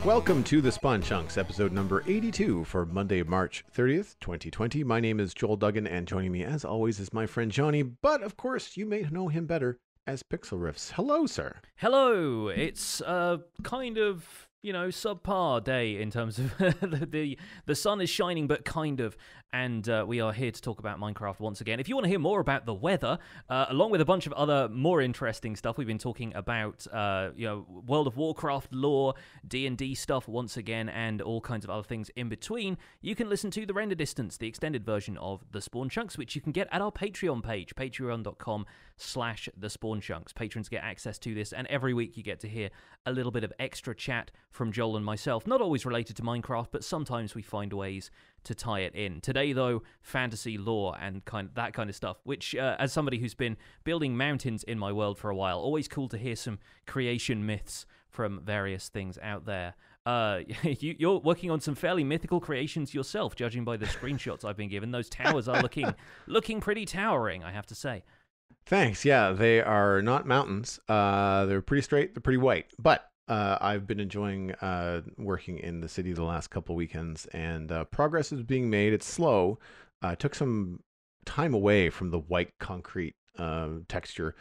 Welcome to the Spawn Chunks, episode number 82 for Monday, March 30th, 2020. My name is Joel Duggan, and joining me, as always, is my friend Johnny, but of course, you may know him better as Pixel Riffs. Hello, sir. Hello. It's kind of, subpar day in terms of the sun is shining, but kind of. And we are here to talk about Minecraft once again. If you want to hear more about the weather, along with a bunch of other more interesting stuff, we've been talking about, World of Warcraft lore, D&D stuff once again, and all kinds of other things in between. You can listen to The Render Distance, the extended version of The Spawn Chunks, which you can get at our Patreon page, patreon.com/TheSpawnChunks. Patrons get access to this, and every week you get to hear a little bit of extra chat from Joel and myself. Not always related to Minecraft, but sometimes we find ways to tie it in. Today, though, fantasy lore and that kind of stuff, which, as somebody who's been building mountains in my world for a while, always cool to hear some creation myths from various things out there. You're working on some fairly mythical creations yourself, judging by the screenshots I've been given. Those towers are looking pretty towering, I have to say. Thanks. Yeah, they are not mountains. They're pretty straight. They're pretty white. But I've been enjoying working in the city the last couple weekends, and progress is being made. It's slow. Took some time away from the white concrete texture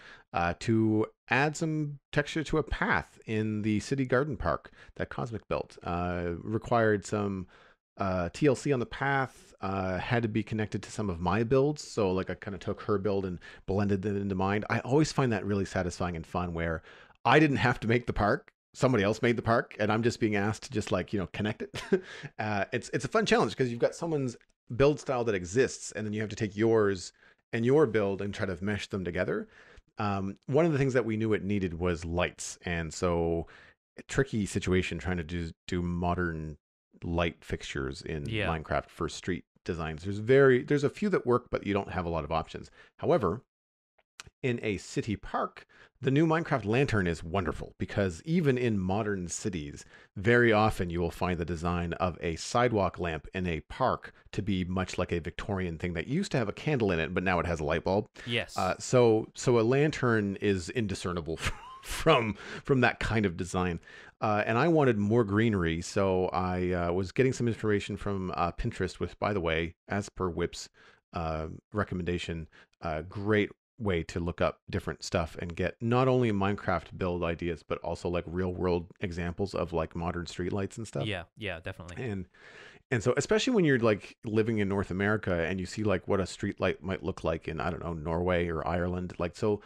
to add some texture to a path in the city garden park that Cosmic built. Required some TLC on the path, had to be connected to some of my builds. So like I kind of took her build and blended it into mine. I always find that really satisfying and fun where I didn't have to make the park. Somebody else made the park, and I'm just being asked to just connect it. It's a fun challenge because you've got someone's build style that exists, and then you have to take yours and your build and try to mesh them together. One of the things that we knew it needed was lights, and so a tricky situation trying to do modern light fixtures in Minecraft for street designs. There's a few that work, but you don't have a lot of options. However, in a city park, the new Minecraft lantern is wonderful because even in modern cities, very often you will find the design of a sidewalk lamp in a park to be much like a Victorian thing that used to have a candle in it, but now it has a light bulb. Yes. So a lantern is indiscernible from that kind of design. And I wanted more greenery, so I was getting some inspiration from Pinterest, which, by the way, as per Whip's recommendation, great way to look up different stuff and get not only Minecraft build ideas, but also like real world examples of like modern streetlights and stuff. Yeah, definitely. And so especially when you're like living in North America and you see like what a streetlight might look like in, I don't know, Norway or Ireland, like so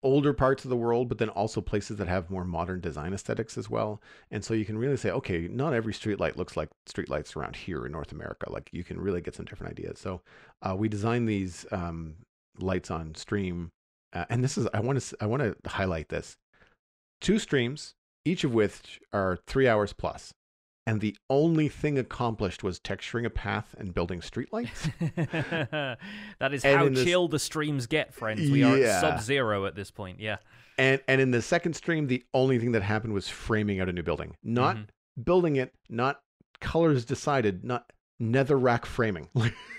older parts of the world, but then also places that have more modern design aesthetics as well. And so you can really say, okay, not every streetlight looks like streetlights around here in North America. Like you can really get some different ideas. So we designed these lights on stream, and this is I want to highlight this. 2 streams, each of which are 3 hours plus, and the only thing accomplished was texturing a path and building streetlights. That is how chill the streams get, friends. We are at sub-zero at this point. Yeah. And in the second stream, the only thing that happened was framing out a new building, not building it, not colors decided, not netherrack framing.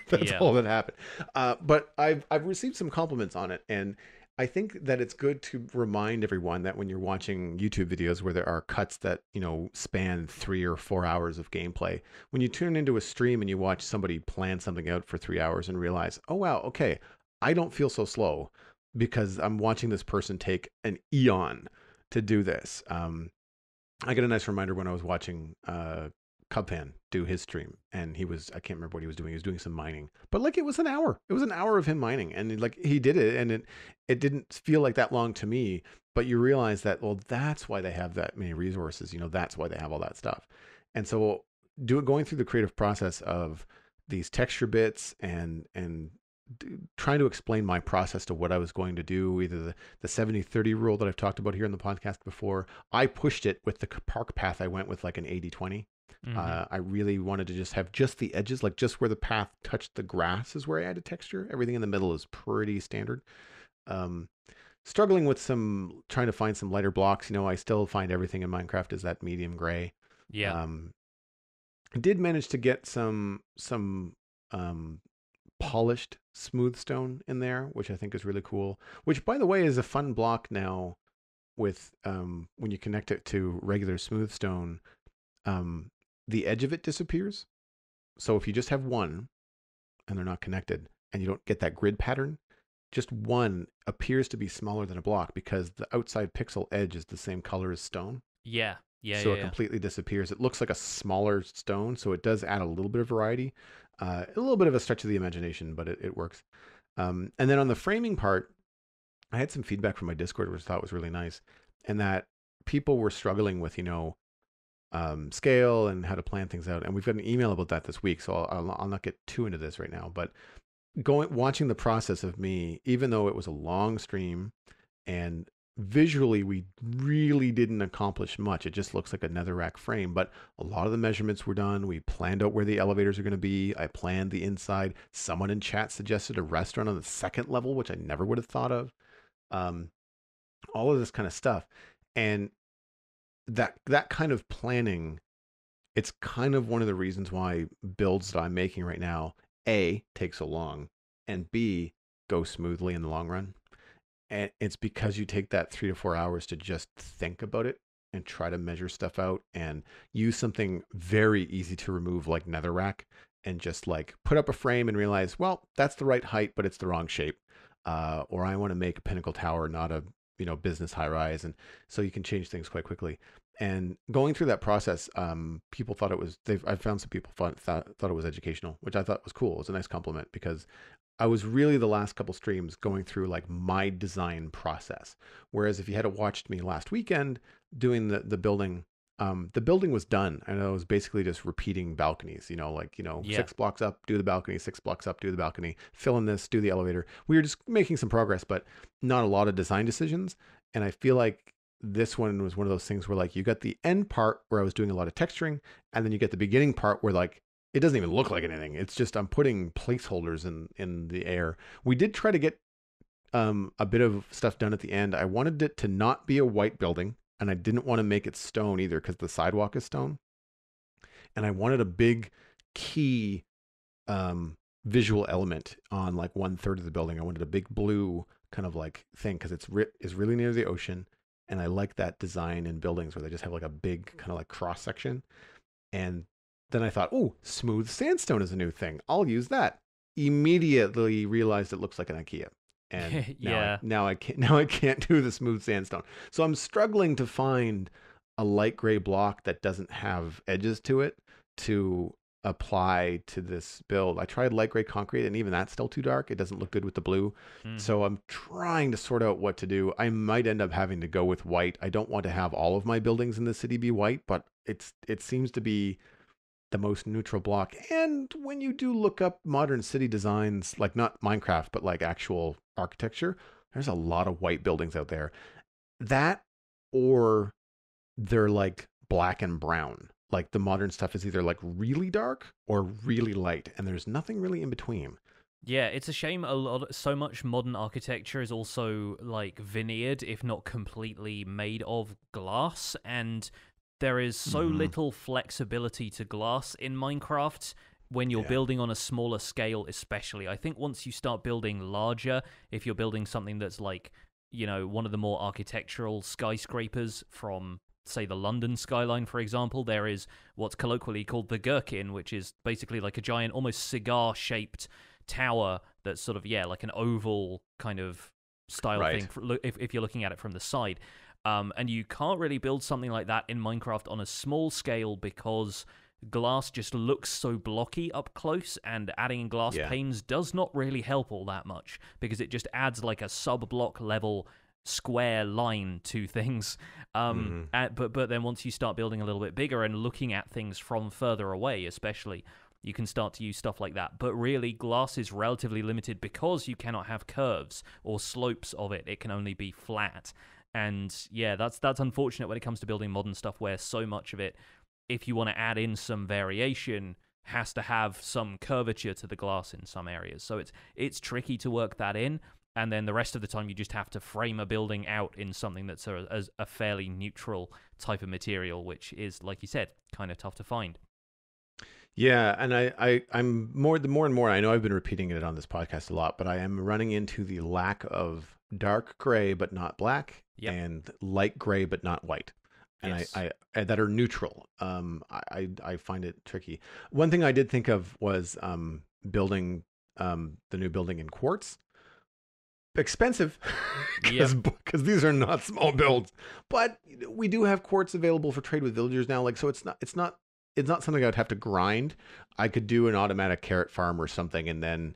That's all that happened. But I've received some compliments on it, and I think that it's good to remind everyone that when you're watching YouTube videos where there are cuts that span 3 or 4 hours of gameplay, when you tune into a stream and you watch somebody plan something out for 3 hours and realize, oh wow, okay, I don't feel so slow because I'm watching this person take an eon to do this. I get a nice reminder when I was watching Cubfan do his stream, and I can't remember what he was doing. He was doing some mining, but like it was an hour of him mining, and like he did it, and it didn't feel like that long to me, but you realize that, well, that's why they have that many resources, that's why they have all that stuff. And so going through the creative process of these texture bits and trying to explain my process to what I was going to do, either the 70-30 rule that I've talked about here in the podcast before, I pushed it with the park path. I went with like an 80-20. I really wanted to just have just the edges, like just where the path touched the grass is where I added texture. Everything in the middle is pretty standard. Struggling with trying to find some lighter blocks. I still find everything in Minecraft is that medium gray. Yeah. I did manage to get some polished smooth stone in there, which I think is really cool, which by the way is a fun block now with when you connect it to regular smooth stone. the edge of it disappears. So if you just have one and they're not connected and you don't get that grid pattern, just one appears to be smaller than a block because the outside pixel edge is the same color as stone. Yeah. So it completely disappears. It looks like a smaller stone, so it does add a little bit of variety. A little bit of a stretch of the imagination, but it works. And then on the framing part, I had some feedback from my Discord, which I thought was really nice, and that people were struggling with, scale and how to plan things out. And we've got an email about that this week, so I'll not get too into this right now. But watching the process of me, even though it was a long stream and visually we really didn't accomplish much, it just looks like a netherrack frame, but a lot of the measurements were done. We planned out where the elevators are going to be. I planned the inside. Someone in chat suggested a restaurant on the second level, which I never would have thought of. All of this kind of stuff. And that kind of planning, it's kind of one of the reasons why builds that I'm making right now, A, take so long, and B, go smoothly in the long run. And it's because you take that 3 to 4 hours to just think about it and try to measure stuff out and use something very easy to remove like netherrack and just like put up a frame and realize, well, that's the right height, but it's the wrong shape. Or I want to make a pinnacle tower, not a business high rise. And so you can change things quite quickly. And going through that process, people thought it was, I found some people thought it was educational, which I thought was cool. It was a nice compliment because I was really the last couple streams going through like my design process. Whereas if you had watched me last weekend doing the building, the building was done. And I was basically just repeating balconies, 6 blocks up, do the balcony, 6 blocks up, do the balcony, fill in this, do the elevator. We were just making some progress, but not a lot of design decisions. And I feel like this one was one of those things where like you got the end part where I was doing a lot of texturing, and then you get the beginning part where like it doesn't even look like anything. It's just I'm putting placeholders in the air. We did try to get a bit of stuff done at the end. I wanted it to not be a white building, and I didn't want to make it stone either because the sidewalk is stone. And I wanted a big key visual element on like 1/3 of the building. I wanted a big blue kind of like thing because it's really near the ocean. And I like that design in buildings where they just have like a big kind of like cross section. And then I thought, oh, smooth sandstone is a new thing. I'll use that. Immediately realized it looks like an IKEA. And now I can't do the smooth sandstone. So I'm struggling to find a light gray block that doesn't have edges to it to apply to this build. I tried light gray concrete, and even that's still too dark. It doesn't look good with the blue. So I'm trying to sort out what to do. I might end up having to go with white. I don't want to have all of my buildings in the city be white, but it seems to be the most neutral block. And when you do look up modern city designs, like not Minecraft, but like actual architecture, there's a lot of white buildings out there. That, or they're like black and brown. Like the modern stuff is either like really dark or really light, and there's nothing really in between. Yeah, it's a shame so much modern architecture is also like veneered, if not completely made of glass, and there is so little flexibility to glass in Minecraft when you're building on a smaller scale, especially. I think once you start building larger, if you're building something that's like, one of the more architectural skyscrapers from, say, the London skyline, for example, there is what's colloquially called the gherkin, which is basically like a giant, almost cigar-shaped tower that's sort of, like an oval kind of style thing, if you're looking at it from the side. And you can't really build something like that in Minecraft on a small scale because glass just looks so blocky up close, and adding in glass panes does not really help all that much because it just adds like a sub-block level square line to things. But then once you start building a little bit bigger and looking at things from further away, especially, you can start to use stuff like that. But really, glass is relatively limited because you cannot have curves or slopes of it. It can only be flat. And that's unfortunate when it comes to building modern stuff, where so much of it, if you want to add in some variation, has to have some curvature to the glass in some areas. So it's tricky to work that in. And then the rest of the time, you just have to frame a building out in something that's a fairly neutral type of material, which is, like you said, kind of tough to find. Yeah, and I'm the more and more, I know I've been repeating it on this podcast a lot, but I am running into the lack of dark gray but not black, and light gray but not white. and Yes. I that are neutral. I find it tricky. One thing I did think of was building the new building in quartz. Expensive because Yep. these are not small builds, but we do have quartz available for trade with villagers now. Like, so it's not something I'd have to grind. I could do an automatic carrot farm or something, and then,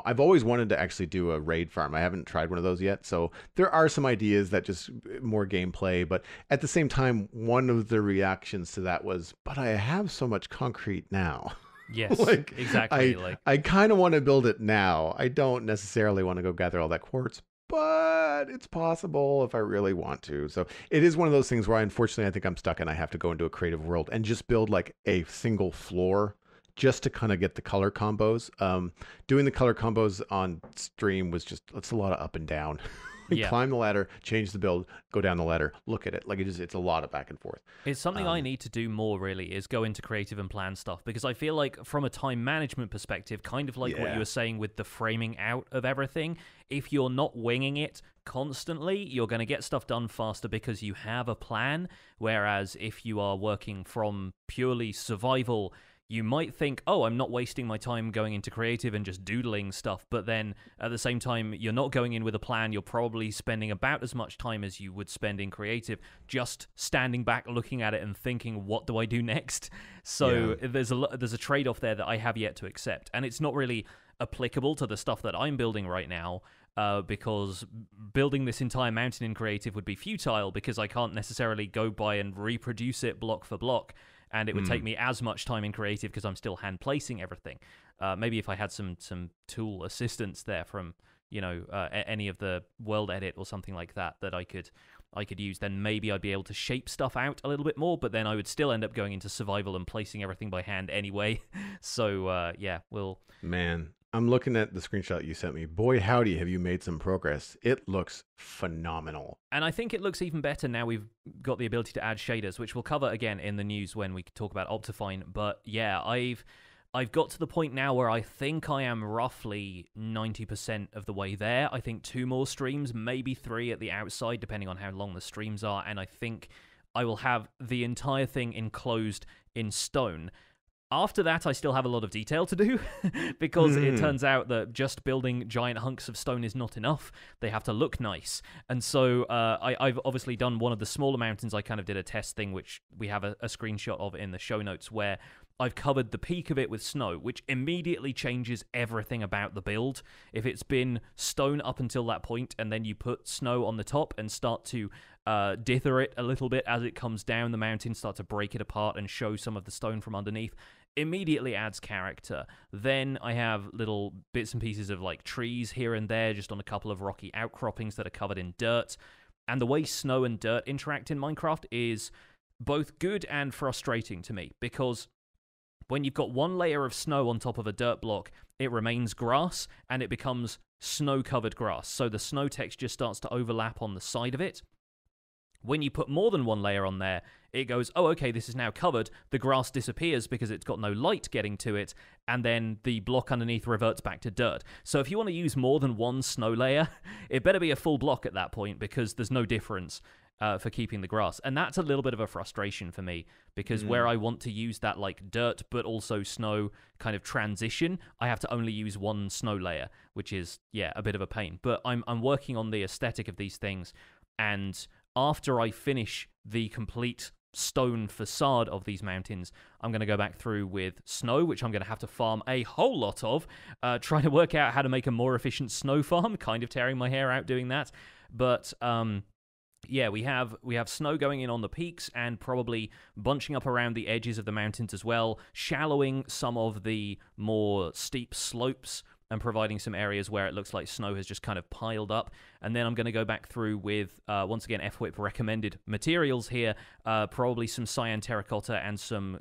I've always wanted to actually do a raid farm. I haven't tried one of those yet, so there are some ideas that just more gameplay. But at the same time, one of the reactions to that was, but I have so much concrete now. Yes. Like, Exactly. I kind of want to build it now. I don't necessarily want to go gather all that quartz, but it's possible if I really want to. So it is one of those things where unfortunately I think I'm stuck and I have to go into a creative world and just build like a single floor just to kind of get the color combos. Doing the color combos on stream was it's a lot of up and down. Yeah. Climb the ladder, change the build, go down the ladder, look at it. Like, it's a lot of back and forth. It's something I need to do more, really, is go into creative and plan stuff, because I feel like from a time management perspective, kind of like what you were saying with the framing out of everything, if you're not winging it constantly, you're going to get stuff done faster because you have a plan, whereas if you are working from purely survival, you might think, oh, I'm not wasting my time going into creative and just doodling stuff, but then at the same time, you're not going in with a plan. You're probably spending about as much time as you would spend in creative, just standing back, looking at it and thinking, what do I do next? So there's a trade-off there that I have yet to accept, and it's not really applicable to the stuff that I'm building right now, because building this entire mountain in creative would be futile because I can't necessarily go by and reproduce it block for block. And it would take me as much time in creative because I'm still hand placing everything. Maybe if I had some tool assistance there from any of the world edit or something like that I could use, then maybe I'd be able to shape stuff out a little bit more. But then I would still end up going into survival and placing everything by hand anyway. So Man, I'm looking at the screenshot you sent me. Boy, howdy, have you made some progress. It looks phenomenal. And I think it looks even better now we've got the ability to add shaders, which we'll cover again in the news when we talk about Optifine. But yeah, I've got to the point now where I think I am roughly 90% of the way there. I think 2 more streams, maybe 3 at the outside, depending on how long the streams are. And I think I will have the entire thing enclosed in stone. After that, I still have a lot of detail to do because it turns out that just building giant hunks of stone is not enough. They have to look nice. And so I've obviously done one of the smaller mountains. I kind of did a test thing, which we have a screenshot of in the show notes, where I've covered the peak of it with snow, which immediately changes everything about the build. If it's been stone up until that point, and then you put snow on the top and start to dither it a little bit as it comes down the mountain, start to break it apart and show some of the stone from underneath, immediately adds character. Then I have little bits and pieces of like trees here and there, just on a couple of rocky outcroppings that are covered in dirt. And the way snow and dirt interact in Minecraft is both good and frustrating to me, because when you've got one layer of snow on top of a dirt block, it remains grass and it becomes snow-covered grass. So the snow texture starts to overlap on the side of it. When you put more than one layer on there, it goes, oh, okay, this is now covered. The grass disappears because it's got no light getting to it, and then the block underneath reverts back to dirt. So if you want to use more than one snow layer, it better be a full block at that point, because there's no difference for keeping the grass. And that's a little bit of a frustration for me, because where I want to use that like dirt but also snow kind of transition, I have to only use one snow layer, which is, a bit of a pain. But I'm working on the aesthetic of these things, and after I finish the complete stone facade of these mountains, I'm going to go back through with snow, which I'm going to have to farm a whole lot of, trying to work out how to make a more efficient snow farm, kind of tearing my hair out doing that. But we have snow going in on the peaks and probably bunching up around the edges of the mountains as well, shallowing some of the more steep slopes and providing some areas where it looks like snow has just kind of piled up. And then I'm going to go back through with, once again, FWhip recommended materials here, probably some cyan terracotta and some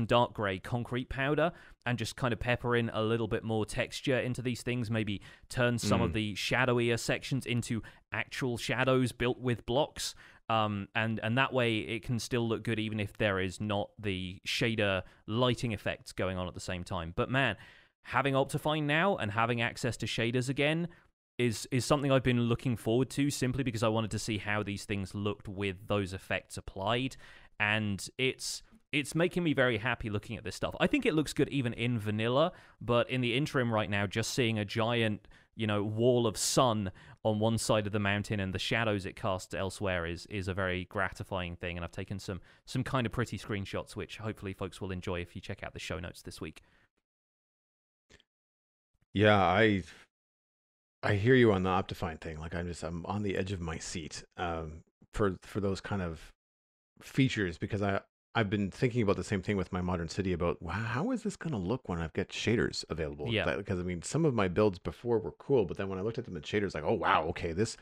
dark grey concrete powder, and just kind of pepper in a little bit more texture into these things, maybe turn some of the shadowier sections into actual shadows built with blocks. And that way it can still look good even if there is not the shader lighting effects going on at the same time. But man, having Optifine now and having access to shaders again, is something I've been looking forward to, simply because I wanted to see how these things looked with those effects applied, and it's making me very happy looking at this stuff. I think it looks good even in vanilla, but in the interim right now, just seeing a giant, wall of sun on one side of the mountain and the shadows it casts elsewhere is a very gratifying thing, and I've taken some kind of pretty screenshots, which hopefully folks will enjoy if you check out the show notes this week. Yeah, I hear you on the Optifine thing. Like I'm on the edge of my seat for those kind of features, because I've been thinking about the same thing with my modern city about, wow, how is this going to look when I've got shaders available? Yeah. Because I mean, some of my builds before were cool, but then when I looked at them in shaders, like, oh wow, okay, this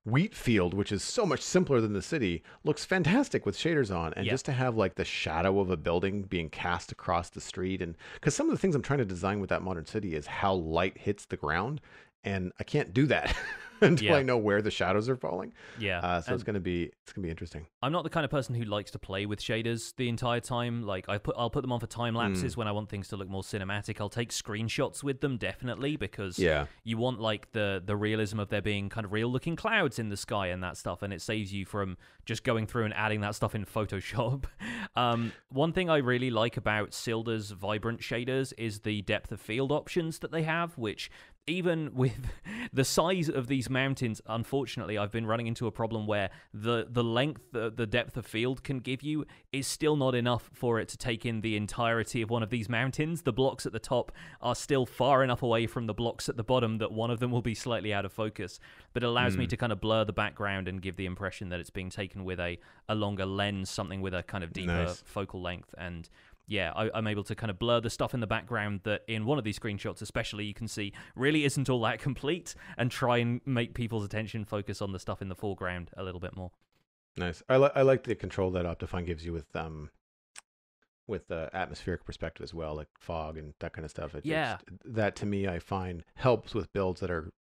wheat field, which is so much simpler than the city, looks fantastic with shaders on. And just to have like the shadow of a building being cast across the street, and because some of the things I'm trying to design with that modern city is how light hits the ground, and I can't do that until I know where the shadows are falling. Yeah. So it's gonna be interesting. I'm not the kind of person who likes to play with shaders the entire time. Like I'll put them on for time lapses when I want things to look more cinematic. I'll take screenshots with them, definitely, because you want like the realism of there being kind of real looking clouds in the sky and that stuff, and it saves you from just going through and adding that stuff in Photoshop. One thing I really like about Silda's vibrant shaders is the depth of field options that they have, which even with the size of these mountains, unfortunately, I've been running into a problem where the length, the depth of field can give you is still not enough for it to take in the entirety of one of these mountains. The blocks at the top are still far enough away from the blocks at the bottom that one of them will be slightly out of focus, but it allows me to kind of blur the background and give the impression that it's being taken with a longer lens, something with a kind of deeper focal length. And yeah, I'm able to kind of blur the stuff in the background that in one of these screenshots especially you can see really isn't all that complete, and try and make people's attention focus on the stuff in the foreground a little bit more. Nice. I like the control that Optifine gives you with the atmospheric perspective as well, like fog and that kind of stuff. That to me I find helps with builds that are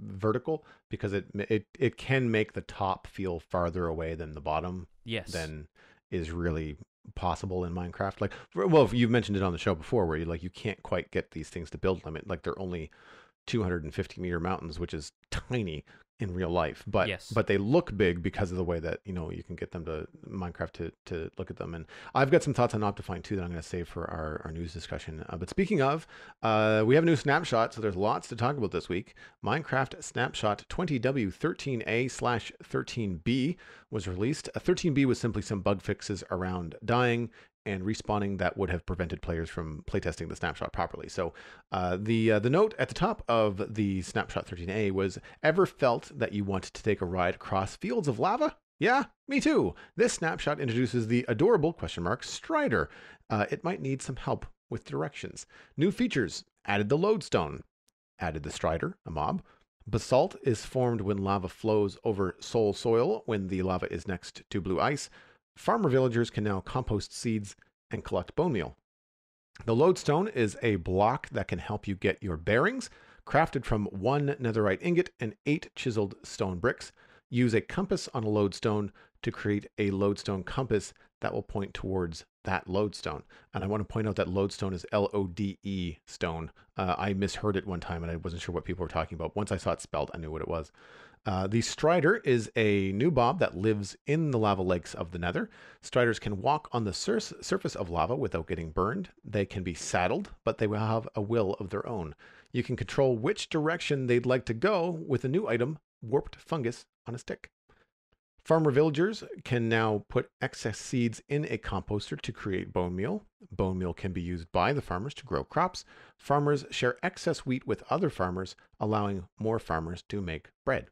vertical, because it can make the top feel farther away than the bottom. Yes. Than is really possible in Minecraft. Like, well, you've mentioned it on the show before, where you can't quite get these things to build limit. Like, they're only 250-meter mountains, which is tiny in real life, but they look big because of the way that you can get them to Minecraft to look at them. And I've got some thoughts on Optifine too that I'm going to save for our news discussion. But speaking of, we have a new snapshot, so there's lots to talk about this week. Minecraft Snapshot 20W13A/13B was released. 13B was simply some bug fixes around dying and respawning that would have prevented players from playtesting the snapshot properly. So the note at the top of the Snapshot 13A was, ever felt that you want to take a ride across fields of lava? Yeah, me too. This snapshot introduces the adorable Strider. It might need some help with directions. New features: added the Lodestone, added the Strider, a mob. Basalt is formed when lava flows over soul soil when the lava is next to blue ice. Farmer villagers can now compost seeds and collect bone meal. The Lodestone is a block that can help you get your bearings, crafted from 1 netherite ingot and 8 chiseled stone bricks. Use a compass on a Lodestone to create a Lodestone compass that will point towards that Lodestone. And I want to point out that Lodestone is Lode stone. I misheard it one time and I wasn't sure what people were talking about. Once I saw it spelled, I knew what it was. The Strider is a new mob that lives in the lava lakes of the Nether. Striders can walk on the surface of lava without getting burned. They can be saddled, but they will have a will of their own. You can control which direction they'd like to go with a new item, Warped Fungus on a Stick. Farmer villagers can now put excess seeds in a composter to create bone meal. Bone meal can be used by the farmers to grow crops. Farmers share excess wheat with other farmers, allowing more farmers to make bread.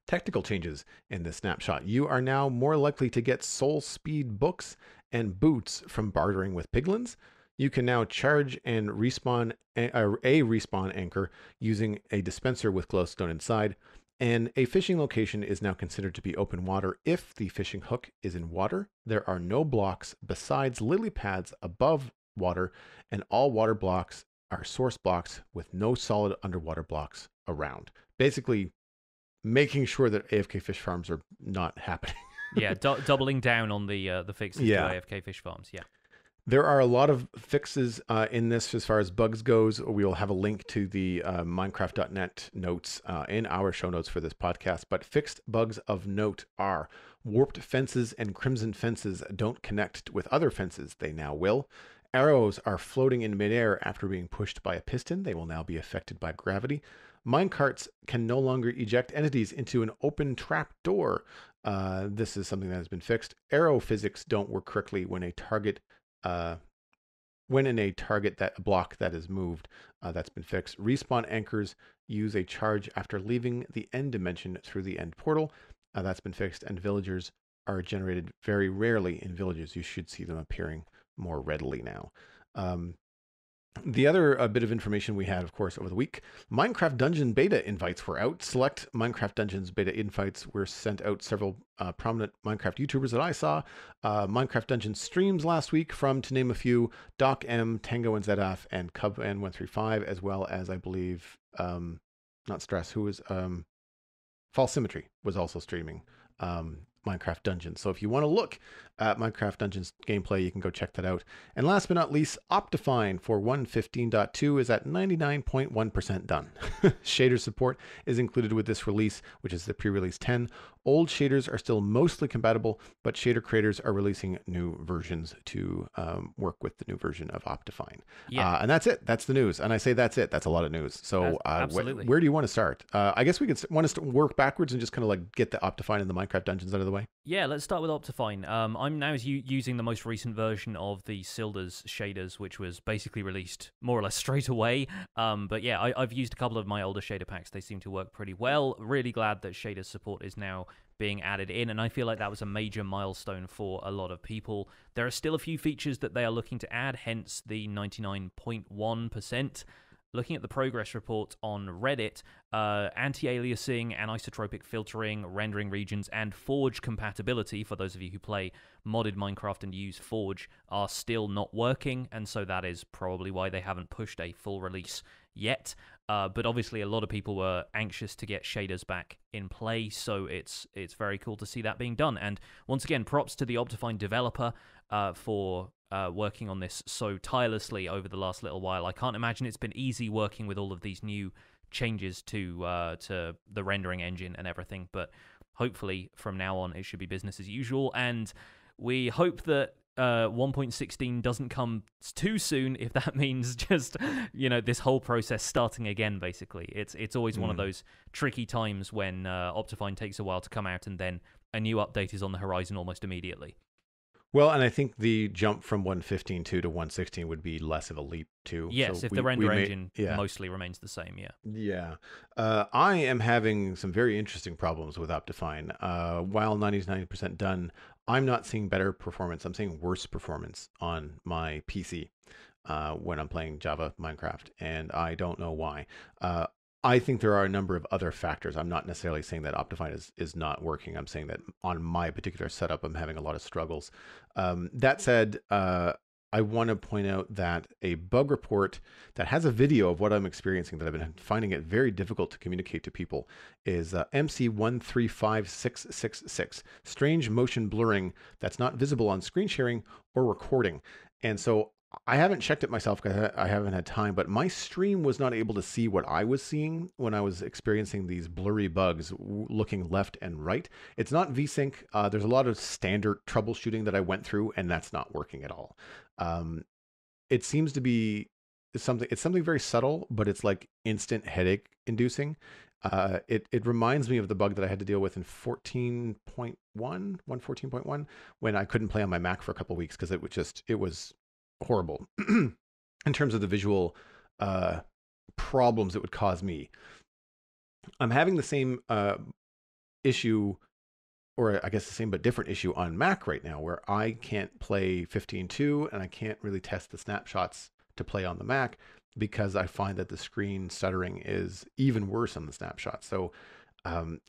Technical changes in this snapshot. You are now more likely to get soul speed books and boots from bartering with piglins. You can now charge and respawn a respawn anchor using a dispenser with glowstone inside. And a fishing location is now considered to be open water if the fishing hook is in water. There are no blocks besides lily pads above water, and all water blocks are source blocks with no solid underwater blocks around. Basically, making sure that AFK fish farms are not happening. Yeah, doubling down on the fixes to AFK fish farms. Yeah. There are a lot of fixes in this as far as bugs goes. We will have a link to the Minecraft.net notes in our show notes for this podcast. But fixed bugs of note are warped fences and crimson fences don't connect with other fences. They now will. Arrows are floating in midair after being pushed by a piston. They will now be affected by gravity. Minecarts can no longer eject entities into an open trap door. This is something that has been fixed. Arrow physics don't work correctly when in a target that block that is moved. That's been fixed. Respawn anchors use a charge after leaving the end dimension through the end portal. That's been fixed. And villagers are generated very rarely in villages. You should see them appearing more readily now. The other bit of information we had, of course, over the week, Minecraft Dungeon beta invites were out. Select Minecraft Dungeons beta invites were sent out several prominent Minecraft YouTubers that I saw. Minecraft Dungeon streams last week from, to name a few, Doc M, Tango and ZF, and Cub N135, as well as, I believe, not Stress, who was, False Symmetry was also streaming Minecraft Dungeons. So if you want to look at Minecraft Dungeons gameplay, you can go check that out. And last but not least, Optifine for 1.15.2 is at 99.1% done. Shader support is included with this release, which is the pre-release 10. Old shaders are still mostly compatible, but shader creators are releasing new versions to work with the new version of Optifine. Yeah. And that's it. That's the news. And I say that's it. That's a lot of news. So absolutely. Where do you want to start? I guess we could want to work backwards and just kind of like get the Optifine and the Minecraft Dungeons out of the way. Yeah, let's start with Optifine. I'm now using the most recent version of the Silders shaders, which was basically released more or less straight away. But yeah, I've used a couple of my older shader packs. They seem to work pretty well. Really glad that shader support is now being added in, and I feel like that was a major milestone for a lot of people. There are still a few features that they are looking to add, hence the 99.1%. Looking at the progress report on Reddit, anti-aliasing, anisotropic filtering, rendering regions, and Forge compatibility, for those of you who play modded Minecraft and use Forge, are still not working, and so that is probably why they haven't pushed a full release yet. But obviously a lot of people were anxious to get shaders back in play, so it's very cool to see that being done. And once again, props to the Optifine developer for working on this so tirelessly over the last little while. I can't imagine it's been easy working with all of these new changes to the rendering engine and everything, but hopefully from now on it should be business as usual, and we hope that 1.16 doesn't come too soon, if that means just, this whole process starting again, basically. It's always one of those tricky times when Optifine takes a while to come out and then a new update is on the horizon almost immediately. Well, and I think the jump from 1.15.2 to 1.16 would be less of a leap, too. Yes, so if the render engine mostly remains the same, yeah. Yeah. I am having some very interesting problems with Optifine. While 99% done, I'm not seeing better performance. I'm seeing worse performance on my PC when I'm playing Java Minecraft, and I don't know why. I think there are a number of other factors. I'm not necessarily saying that Optifine is not working. I'm saying that on my particular setup, I'm having a lot of struggles. That said, I want to point out that a bug report that has a video of what I'm experiencing that I've been finding it very difficult to communicate to people is MC135666, strange motion blurring that's not visible on screen sharing or recording. And so I haven't checked it myself because I haven't had time, but my stream was not able to see what I was seeing when I was experiencing these blurry bugs looking left and right. It's not VSync. There's a lot of standard troubleshooting that I went through, and that's not working at all. It seems to be something very subtle, but it's like instant headache inducing. It reminds me of the bug that I had to deal with in 1.14.1 when I couldn't play on my Mac for a couple of weeks because it was horrible in terms of the visual problems it would cause me. I'm having the same issue, or I guess the same but different issue on Mac right now, where I can't play 15.2 and I can't really test the snapshots to play on the Mac because I find that the screen stuttering is even worse on the snapshot. So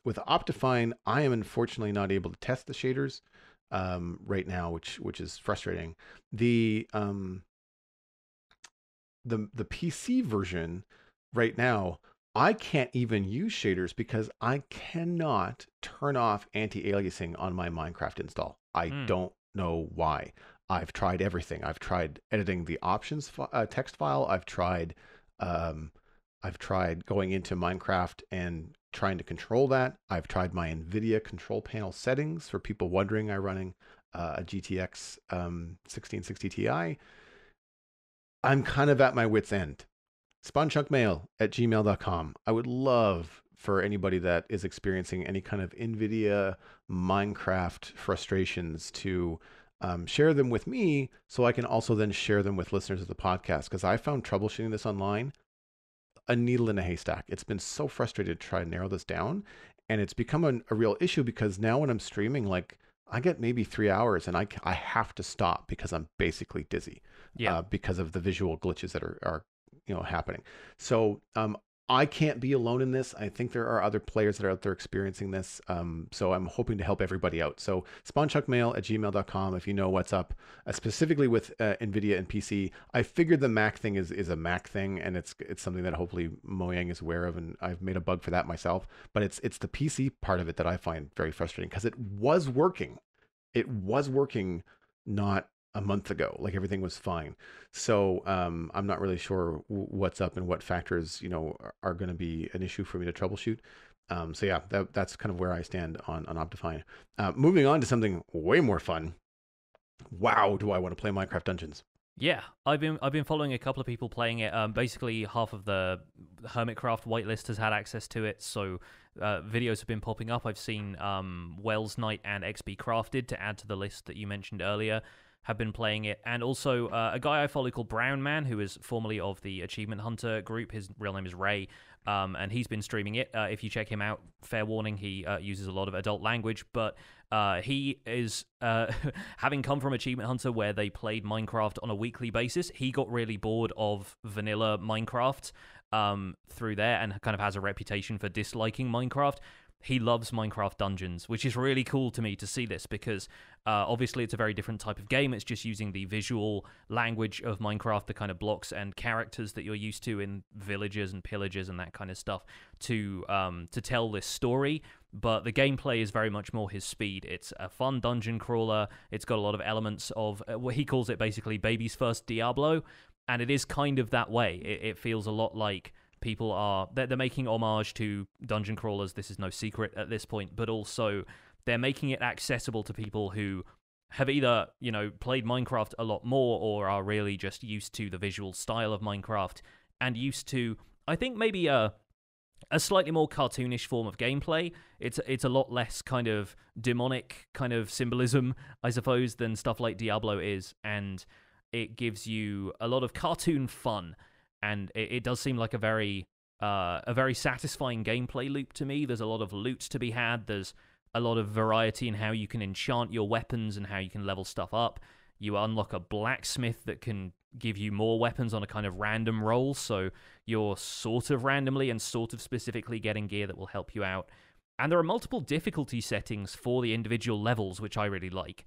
with Optifine, I am unfortunately not able to test the shaders right now, which is frustrating. The PC version right now, I can't even use shaders because I cannot turn off anti-aliasing on my Minecraft install. I don't know why. I've tried everything. I've tried editing the options text file. Um, I've tried going into Minecraft and trying to control that. I've tried my NVIDIA control panel settings. For people wondering, I'm running a GTX 1660 Ti. I'm kind of at my wit's end. spawnchunkmail@gmail.com. I would love for anybody that is experiencing any kind of NVIDIA Minecraft frustrations to share them with me, so I can also then share them with listeners of the podcast, because I found troubleshooting this online a needle in a haystack. It's been so frustrating to try and narrow this down, and it's become a real issue because now when I'm streaming, like I get maybe 3 hours and I have to stop because I'm basically dizzy because of the visual glitches that are happening. So I can't be alone in this. I think there are other players that are out there experiencing this. So I'm hoping to help everybody out. So spawnchunkmail@gmail.com if you know what's up, specifically with NVIDIA and PC. I figured the Mac thing is a Mac thing, and it's something that hopefully Mojang is aware of, and I've made a bug for that myself. But it's the PC part of it that I find very frustrating, because it was working. It was working not a month ago. Like, everything was fine. So I'm not really sure what's up and what factors, are going to be an issue for me to troubleshoot. So yeah, that's kind of where I stand on Optifine. Moving on to something way more fun. Wow, do I want to play Minecraft Dungeons? Yeah, I've been following a couple of people playing it. Basically, half of the Hermitcraft whitelist has had access to it, so videos have been popping up. I've seen Wells Knight and XB Crafted, to add to the list that you mentioned earlier, have been playing it, and also a guy I follow called Brown Man, who is formerly of the Achievement Hunter group. His real name is Ray, and he's been streaming it. If you check him out, fair warning, he uses a lot of adult language, but he is, having come from Achievement Hunter where they played Minecraft on a weekly basis, he got really bored of vanilla Minecraft through there, and kind of has a reputation for disliking Minecraft. He loves Minecraft Dungeons, which is really cool to me to see this, because obviously it's a very different type of game. It's just using the visual language of Minecraft, the kind of blocks and characters that you're used to in villages and pillages and that kind of stuff, to tell this story. But the gameplay is very much more his speed. It's a fun dungeon crawler. It's got a lot of elements of what he calls it basically baby's first Diablo, and it is kind of that way. It feels a lot like they're making homage to dungeon crawlers. This is no secret at this point, but also they're making it accessible to people who have either, played Minecraft a lot more, or are really just used to the visual style of Minecraft, and used to, I think, maybe a slightly more cartoonish form of gameplay. It's a lot less kind of demonic kind of symbolism, I suppose, than stuff like Diablo is, and it gives you a lot of cartoon fun. And it does seem like a very satisfying gameplay loop to me. There's a lot of loot to be had. There's a lot of variety in how you can enchant your weapons and how you can level stuff up. You unlock a blacksmith that can give you more weapons on a kind of random roll, so you're sort of randomly and sort of specifically getting gear that will help you out. And there are multiple difficulty settings for the individual levels, which I really like.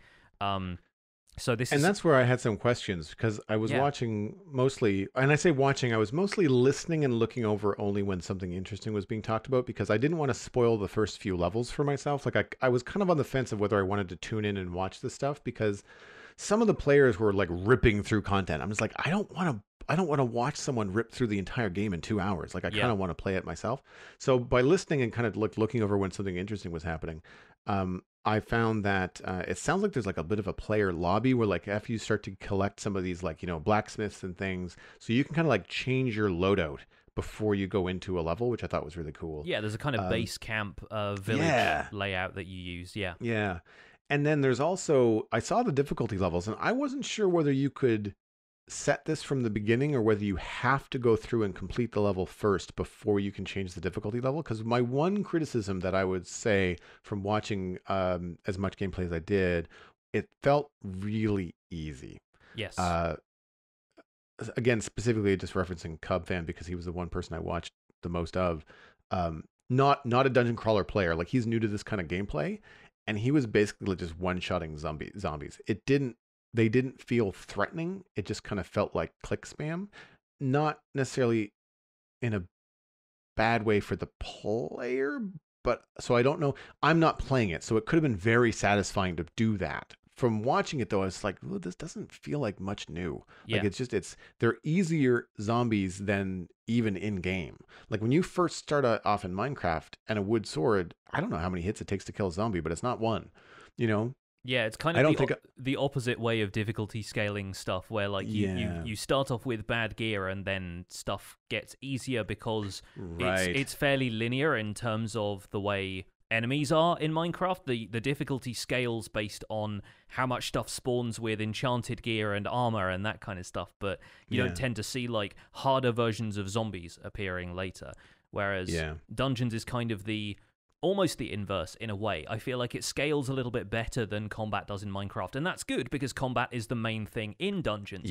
That's where I had some questions, because I was watching mostly, and I say watching, I was mostly listening and looking over only when something interesting was being talked about, because I didn't want to spoil the first few levels for myself. Like I was kind of on the fence of whether I wanted to tune in and watch this stuff, because some of the players were like ripping through content. I'm just like, I don't want to watch someone rip through the entire game in 2 hours. Like, I kind of want to play it myself. So by listening and kind of looking over when something interesting was happening, I found that it sounds like there's like a bit of a player lobby where, like, after you start to collect some of these, like, blacksmiths and things, so you can kind of like change your loadout before you go into a level, which I thought was really cool. Yeah, there's a kind of base camp village layout that you use. Yeah. And then there's also, I saw the difficulty levels, and I wasn't sure whether you could set this from the beginning or whether you have to go through and complete the level first before you can change the difficulty level. Because my one criticism that I would say from watching as much gameplay as I did, it felt really easy. Yes. Again, specifically just referencing Cub Fan, because he was the one person I watched the most of. Not a dungeon crawler player. Like, he's new to this kind of gameplay, and he was basically just one-shotting zombies. They didn't feel threatening. It just kind of felt like click spam. Not necessarily in a bad way for the player, but so I don't know. I'm not playing it, so it could have been very satisfying to do that from watching it though, it's like, ooh, this doesn't feel like much new. Yeah. Like they're easier zombies than even in game. Like when you first start off in Minecraft and a wood sword, I don't know how many hits it takes to kill a zombie, but it's not one. You know, Yeah, it's kind I of don't think the opposite way of difficulty scaling stuff, where like you start off with bad gear and then stuff gets easier because it's fairly linear in terms of the way enemies are in Minecraft. The difficulty scales based on how much stuff spawns with enchanted gear and armor and that kind of stuff, but you don't tend to see like harder versions of zombies appearing later. Whereas Dungeons is kind of almost the inverse in a way. I feel like it scales a little bit better than combat does in Minecraft, and that's good because combat is the main thing in Dungeons.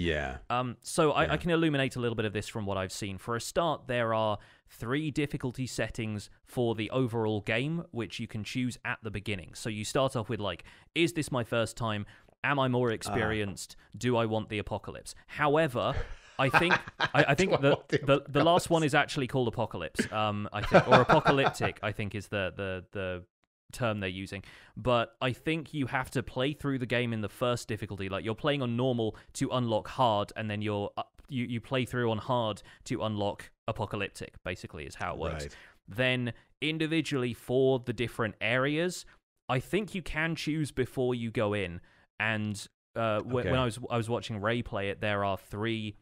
So I can illuminate a little bit of this from what I've seen. For a start, there are 3 difficulty settings for the overall game, which you can choose at the beginning. So you start off with like, is this my first time? Am I more experienced? Do I want the apocalypse? However, I think the last one is actually called Apocalypse. I think, or apocalyptic, I think is the term they're using. But I think you have to play through the game in the first difficulty. Like you're playing on normal to unlock hard, and then you play through on hard to unlock apocalyptic. Basically, is how it works. Right. Then individually for the different areas, I think you can choose before you go in. And when I was watching Ray play it, there are 3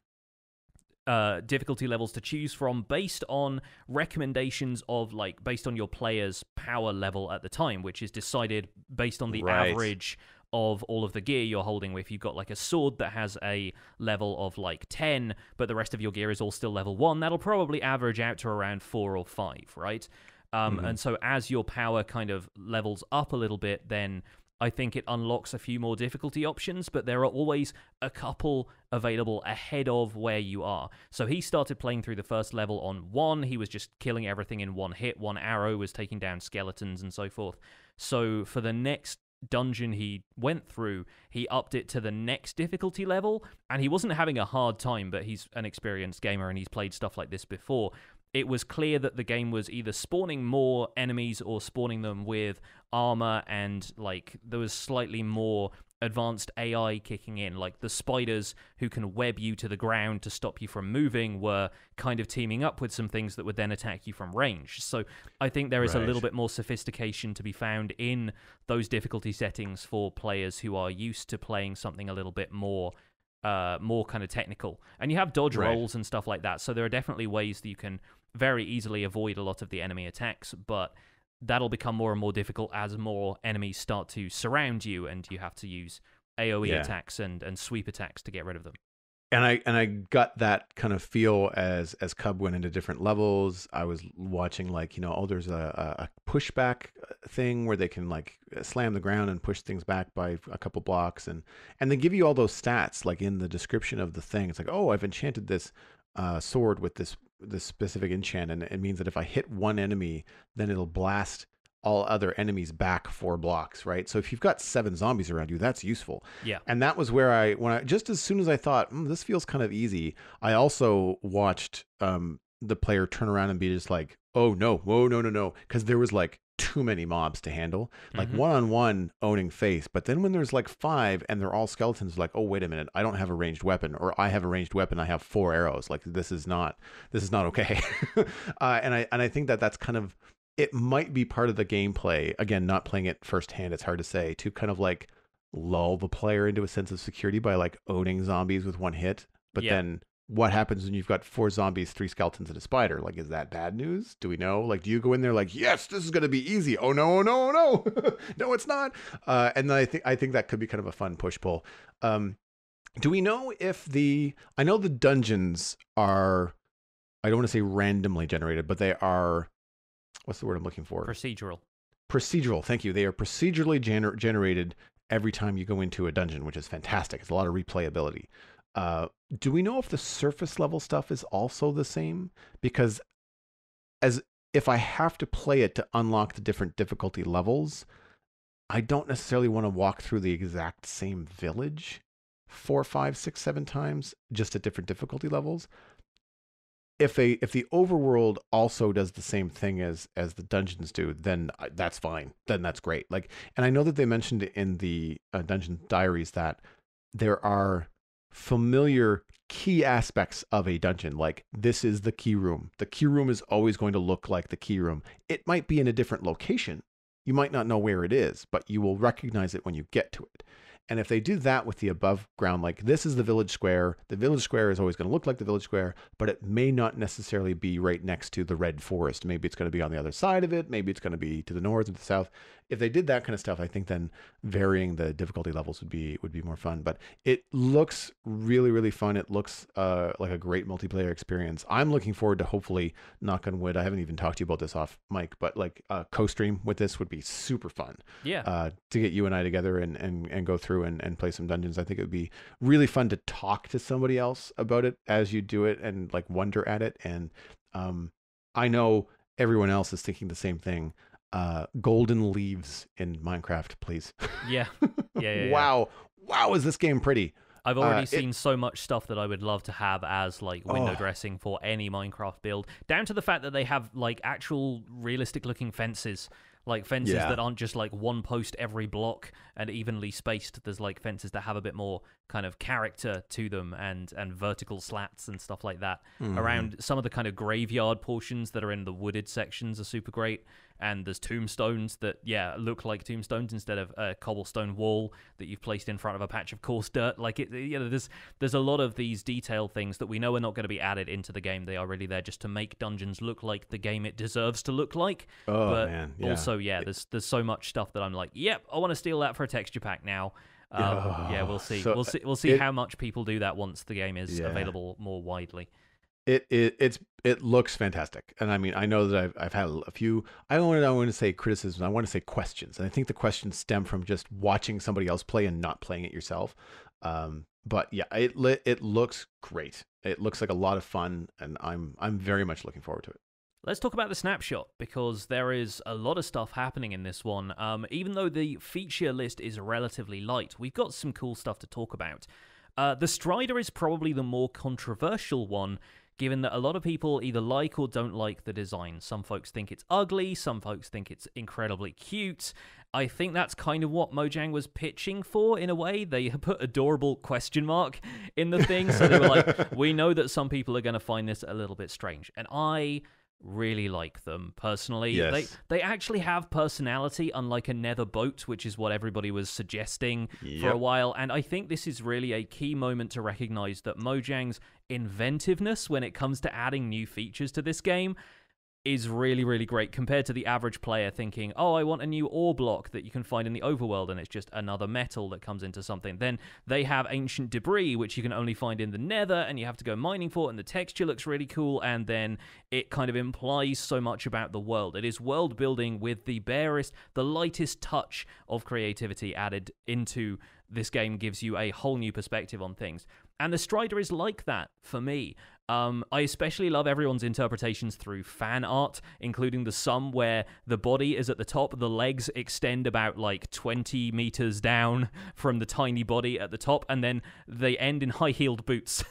difficulty levels to choose from based on recommendations of like based on your player's power level at the time, which is decided based on the average of all of the gear you're holding. If you've got like a sword that has a level of like 10, but the rest of your gear is all still level 1, that'll probably average out to around 4 or 5, right? And so as your power kind of levels up a little bit, then I think it unlocks a few more difficulty options, but there are always a couple available ahead of where you are. So he started playing through the first level on 1. He was just killing everything in 1 hit. 1 arrow was taking down skeletons and so forth. So for the next dungeon he went through, he upped it to the next difficulty level, and he wasn't having a hard time, but he's an experienced gamer and he's played stuff like this before. It was clear that the game was either spawning more enemies or spawning them with armor, and like there was slightly more advanced AI kicking in. Like the spiders who can web you to the ground to stop you from moving were kind of teaming up with some things that would then attack you from range. So I think there is a little bit more sophistication to be found in those difficulty settings for players who are used to playing something a little bit more kind of technical. And you have dodge rolls and stuff like that, so there are definitely ways that you can very easily avoid a lot of the enemy attacks, but that'll become more and more difficult as more enemies start to surround you, and you have to use AoE attacks and sweep attacks to get rid of them. And I got that kind of feel as Cub went into different levels. I was watching like, there's a pushback thing where they can like slam the ground and push things back by a couple blocks, and they give you all those stats like in the description of the thing. It's like, oh, I've enchanted this sword with this specific enchant, and it means that if I hit one enemy, then it'll blast all other enemies back 4 blocks, right? So if you've got 7 zombies around you, that's useful. Yeah. And that was where when I just as soon as I thought, this feels kind of easy, I also watched the player turn around and be just like, oh no, whoa, no, because there was like too many mobs to handle, like one-on-one owning face. But then when there's like 5 and they're all skeletons, like, oh wait a minute, I don't have a ranged weapon, or I have a ranged weapon, I have 4 arrows. Like this is not okay. And I think that's kind of, it might be part of the gameplay. Again, not playing it firsthand, it's hard to say, to kind of like lull the player into a sense of security by like owning zombies with 1 hit. But then what happens when you've got 4 zombies, 3 skeletons, and a spider? Like, is that bad news? Do we know? Like, do you go in there like, yes, this is going to be easy? Oh no, no, no, no, it's not. And then I think that could be kind of a fun push pull. Do we know if I know the dungeons are, I don't want to say randomly generated, but they are, what's the word I'm looking for? Procedural. Thank you. They are procedurally generated every time you go into a dungeon, which is fantastic. It's a lot of replayability. Do we know if the surface level stuff is also the same? Because as if I have to play it to unlock the different difficulty levels, I don't necessarily want to walk through the exact same village 4, 5, 6, 7 times, just at different difficulty levels. if the overworld also does the same thing as the dungeons do, then that's fine. Then that's great. Like, and I know that they mentioned in the Dungeon Diaries that there are familiar key aspects of a dungeon. Like, this is the key room. The key room is always going to look like the key room. It might be in a different location. You might not know where it is, but you will recognize it when you get to it. And if they do that with the above ground, like, this is the village square is always going to look like the village square, but it may not necessarily be right next to the red forest. Maybe it's going to be on the other side of it. Maybe it's going to be to the north or the south. If they did that kind of stuff, I think then varying the difficulty levels would be more fun. But it looks really, really fun. It looks like a great multiplayer experience. I'm looking forward to, hopefully, knock on wood, I haven't even talked to you about this off mic, but like co-stream with this would be super fun. Yeah. To get you and I together and go through and play some dungeons. I think it would be really fun to talk to somebody else about it as you do it and like wonder at it. And I know everyone else is thinking the same thing. Golden leaves in Minecraft, please. Yeah. Wow, is this game pretty? I've already seen so much stuff that I would love to have as like window dressing for any Minecraft build, down to the fact that they have like actual realistic looking fences. Like fences that aren't just like one post every block and evenly spaced. There's like fences that have a bit more kind of character to them and vertical slats and stuff like that. Around some of the kind of graveyard portions that are in the wooded sections are super great. And there's tombstones that, look like tombstones instead of a cobblestone wall that you've placed in front of a patch of coarse dirt. Like, there's a lot of these detail things that we know are not going to be added into the game. They are really there just to make dungeons look like the game it deserves to look like. Oh, man. Yeah. Also, there's so much stuff that I'm like, yep, I want to steal that for a texture pack now. We'll see. So we'll see how much people do that once the game is available more widely. It looks fantastic, and I mean, I know that I've had a few. I don't want to say criticisms. I want to say questions, and I think the questions stem from just watching somebody else play and not playing it yourself. But yeah, it looks great. It looks like a lot of fun, and I'm very much looking forward to it. Let's talk about the Snapshot, because there is a lot of stuff happening in this one. Even though the feature list is relatively light, we've got some cool stuff to talk about. The Strider is probably the more controversial one, given that a lot of people either like or don't like the design. Some folks think it's ugly, some folks think it's incredibly cute. I think that's kind of what Mojang was pitching for, in a way. They put adorable question mark in the thing, so they were like, we know that some people are going to find this a little bit strange. And I really like them, personally. Yes. They actually have personality, unlike a nether boat, which is what everybody was suggesting for a while. And I think this is really a key moment to recognize that Mojang's inventiveness when it comes to adding new features to this game is really, really great compared to the average player thinking, oh, I want a new ore block that you can find in the overworld, and it's just another metal that comes into something. Then they have ancient debris, which you can only find in the nether, and you have to go mining for it, and the texture looks really cool, and then it kind of implies so much about the world. It is world building with the lightest touch of creativity added into this game, gives you a whole new perspective on things. And the Strider is like that for me. I especially love everyone's interpretations through fan art, including the some where the body is at the top, the legs extend about like 20 meters down from the tiny body at the top, and then they end in high-heeled boots,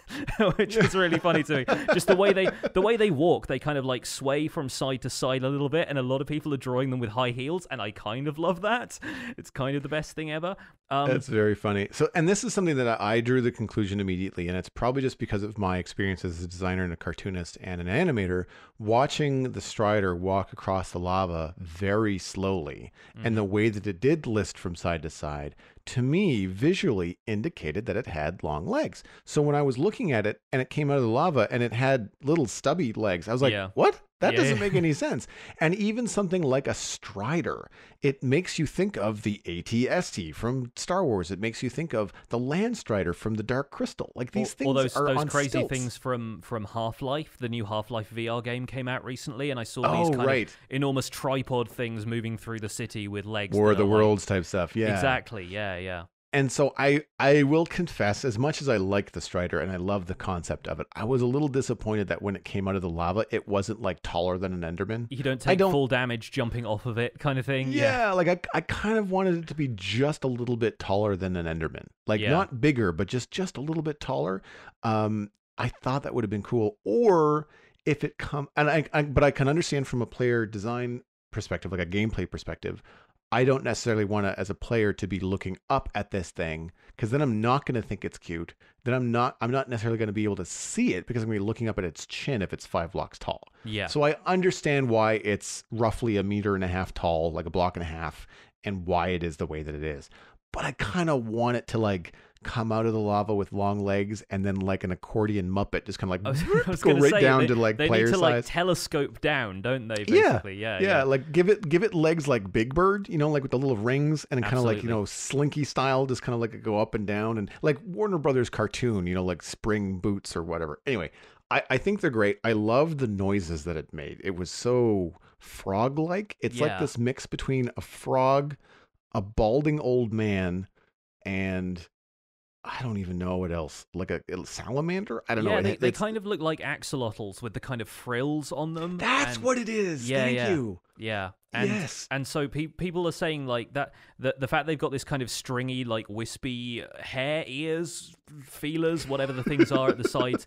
which is really funny to me. Just the way they walk, they kind of like sway from side to side a little bit, and a lot of people are drawing them with high heels, and I kind of love that. It's kind of the best thing ever. That's very funny. So, and this is something that I drew the conclusion immediately, and it's probably just because of my experience as a designer and a cartoonist and an animator, watching the Strider walk across the lava very slowly, and the way that it did list from side to side, to me, visually indicated that it had long legs. So when I was looking at it and it came out of the lava and it had little stubby legs, I was like, what? That doesn't make any sense. And even something like a Strider, it makes you think of the AT-ST from Star Wars. It makes you think of the Land Strider from the Dark Crystal. Like, these things are on those crazy stilts. things from Half-Life. The new Half-Life VR game came out recently, and I saw these kind of enormous tripod things moving through the city with legs. War of the Worlds type stuff. Yeah, exactly. Yeah. And so I will confess, as much as I like the Strider and I love the concept of it, I was a little disappointed that when it came out of the lava, it wasn't like taller than an Enderman. You don't take full damage jumping off of it, kind of thing. Yeah, like I kind of wanted it to be just a little bit taller than an Enderman. Like, not bigger, but just a little bit taller. I thought that would have been cool. Or if it come, and but I can understand from a player design perspective, like a gameplay perspective, I don't necessarily want to, as a player, to be looking up at this thing, because then I'm not going to think it's cute. Then I'm not necessarily going to be able to see it because I'm going to be looking up at its chin if it's 5 blocks tall. Yeah. So I understand why it's roughly 1.5 meters tall, like 1.5 blocks, and why it is the way that it is. But I kind of want it to like come out of the lava with long legs and then like an accordion Muppet just kind of like I was go right say, down to like they player need to size. like telescope down, don't they? Basically, yeah. Like give it legs like Big Bird, like with the little rings, and kind of like Slinky style, just kind of like go up and down, and like Warner Brothers cartoon, like spring boots or whatever. Anyway, I think they're great. I love the noises that it made. It was so frog-like. It's like this mix between a frog, a balding old man, and I don't even know what else. Like a salamander? I don't know. Yeah, they kind of look like axolotls with the kind of frills on them. That's what it is. Thank you. Yeah. And so people are saying like that the fact they've got this kind of stringy, like wispy hair, ears, feelers, whatever the things are at the sides,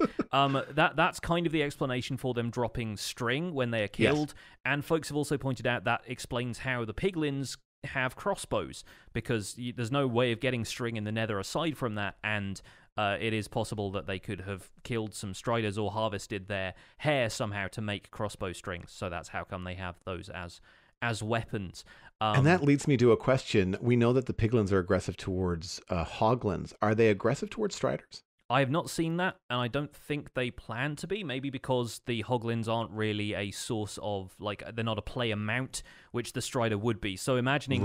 that's kind of the explanation for them dropping string when they are killed. Yes. And folks have also pointed out that explains how the piglins have crossbows, because there's no way of getting string in the nether aside from that, and it is possible that they could have killed some striders or harvested their hair somehow to make crossbow strings, so that's how come they have those as weapons. And that leads me to a question. We know that the piglins are aggressive towards hoglins. Are they aggressive towards striders? I have not seen that, and I don't think they plan to be, maybe because the hoglins aren't really a source of, like, they're not a player mount, which the strider would be. So imagining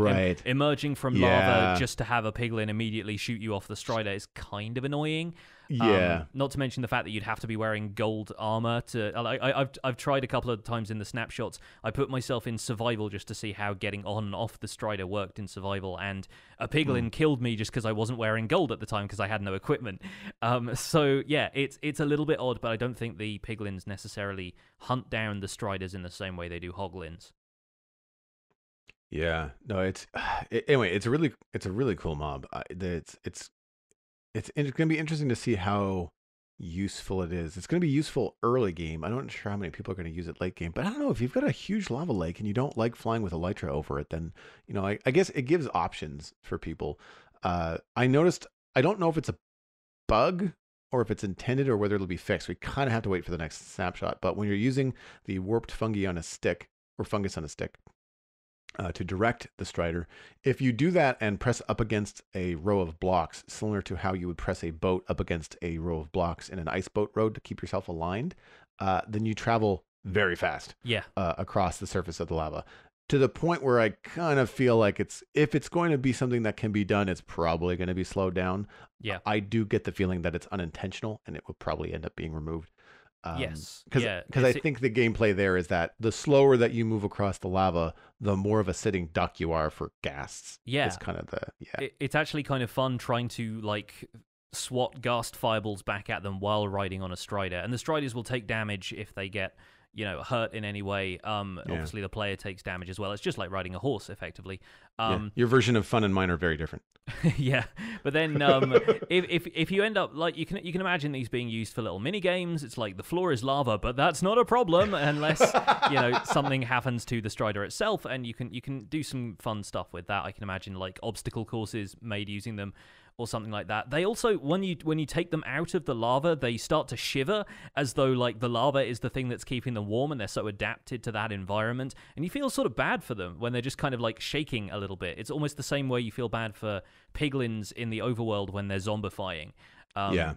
emerging from lava just to have a piglin immediately shoot you off the strider is kind of annoying. Yeah. Not to mention the fact that you'd have to be wearing gold armor to. I've tried a couple of times in the snapshots. I put myself in survival just to see how getting on and off the strider worked in survival, and a piglin killed me just because I wasn't wearing gold at the time because I had no equipment. So yeah, it's a little bit odd, but I don't think the piglins necessarily hunt down the striders in the same way they do hoglins. Yeah. No. Anyway. It's a really cool mob. It's going to be interesting to see how useful it is. It's going to be useful early game. I'm not sure how many people are going to use it late game, but I don't know, if you've got a huge lava lake and you don't like flying with elytra over it, then, I guess it gives options for people. I noticed, I don't know if it's a bug or if it's intended or whether it'll be fixed. We kind of have to wait for the next snapshot, but when you're using the warped fungi on a stick or fungus on a stick, to direct the strider, if you do that and press up against a row of blocks, similar to how you would press a boat up against a row of blocks in an ice boat road to keep yourself aligned, then you travel very fast across the surface of the lava, to the point where I kind of feel like if it's going to be something that can be done, it's probably going to be slowed down. Yeah. I do get the feeling that it's unintentional and it will probably end up being removed. Yes. Because I think the gameplay there is that the slower that you move across the lava, the more of a sitting duck you are for ghasts. Yeah. It's kind of It's actually kind of fun trying to, like, swat ghast fireballs back at them while riding on a strider. And the striders will take damage if they get, hurt in any way. Obviously, the player takes damage as well. It's just like riding a horse, effectively. Your version of fun and mine are very different. Yeah, but then if you end up, like, you can imagine these being used for little mini games. It's like the floor is lava, but that's not a problem unless something happens to the strider itself, and you can do some fun stuff with that. I can imagine like obstacle courses made using them, or something like that. They also, when you take them out of the lava, they start to shiver as though like the lava is the thing that's keeping them warm, and they're so adapted to that environment. And you feel sort of bad for them when they're just kind of like shaking a little bit. It's almost the same way you feel bad for piglins in the overworld when they're zombifying.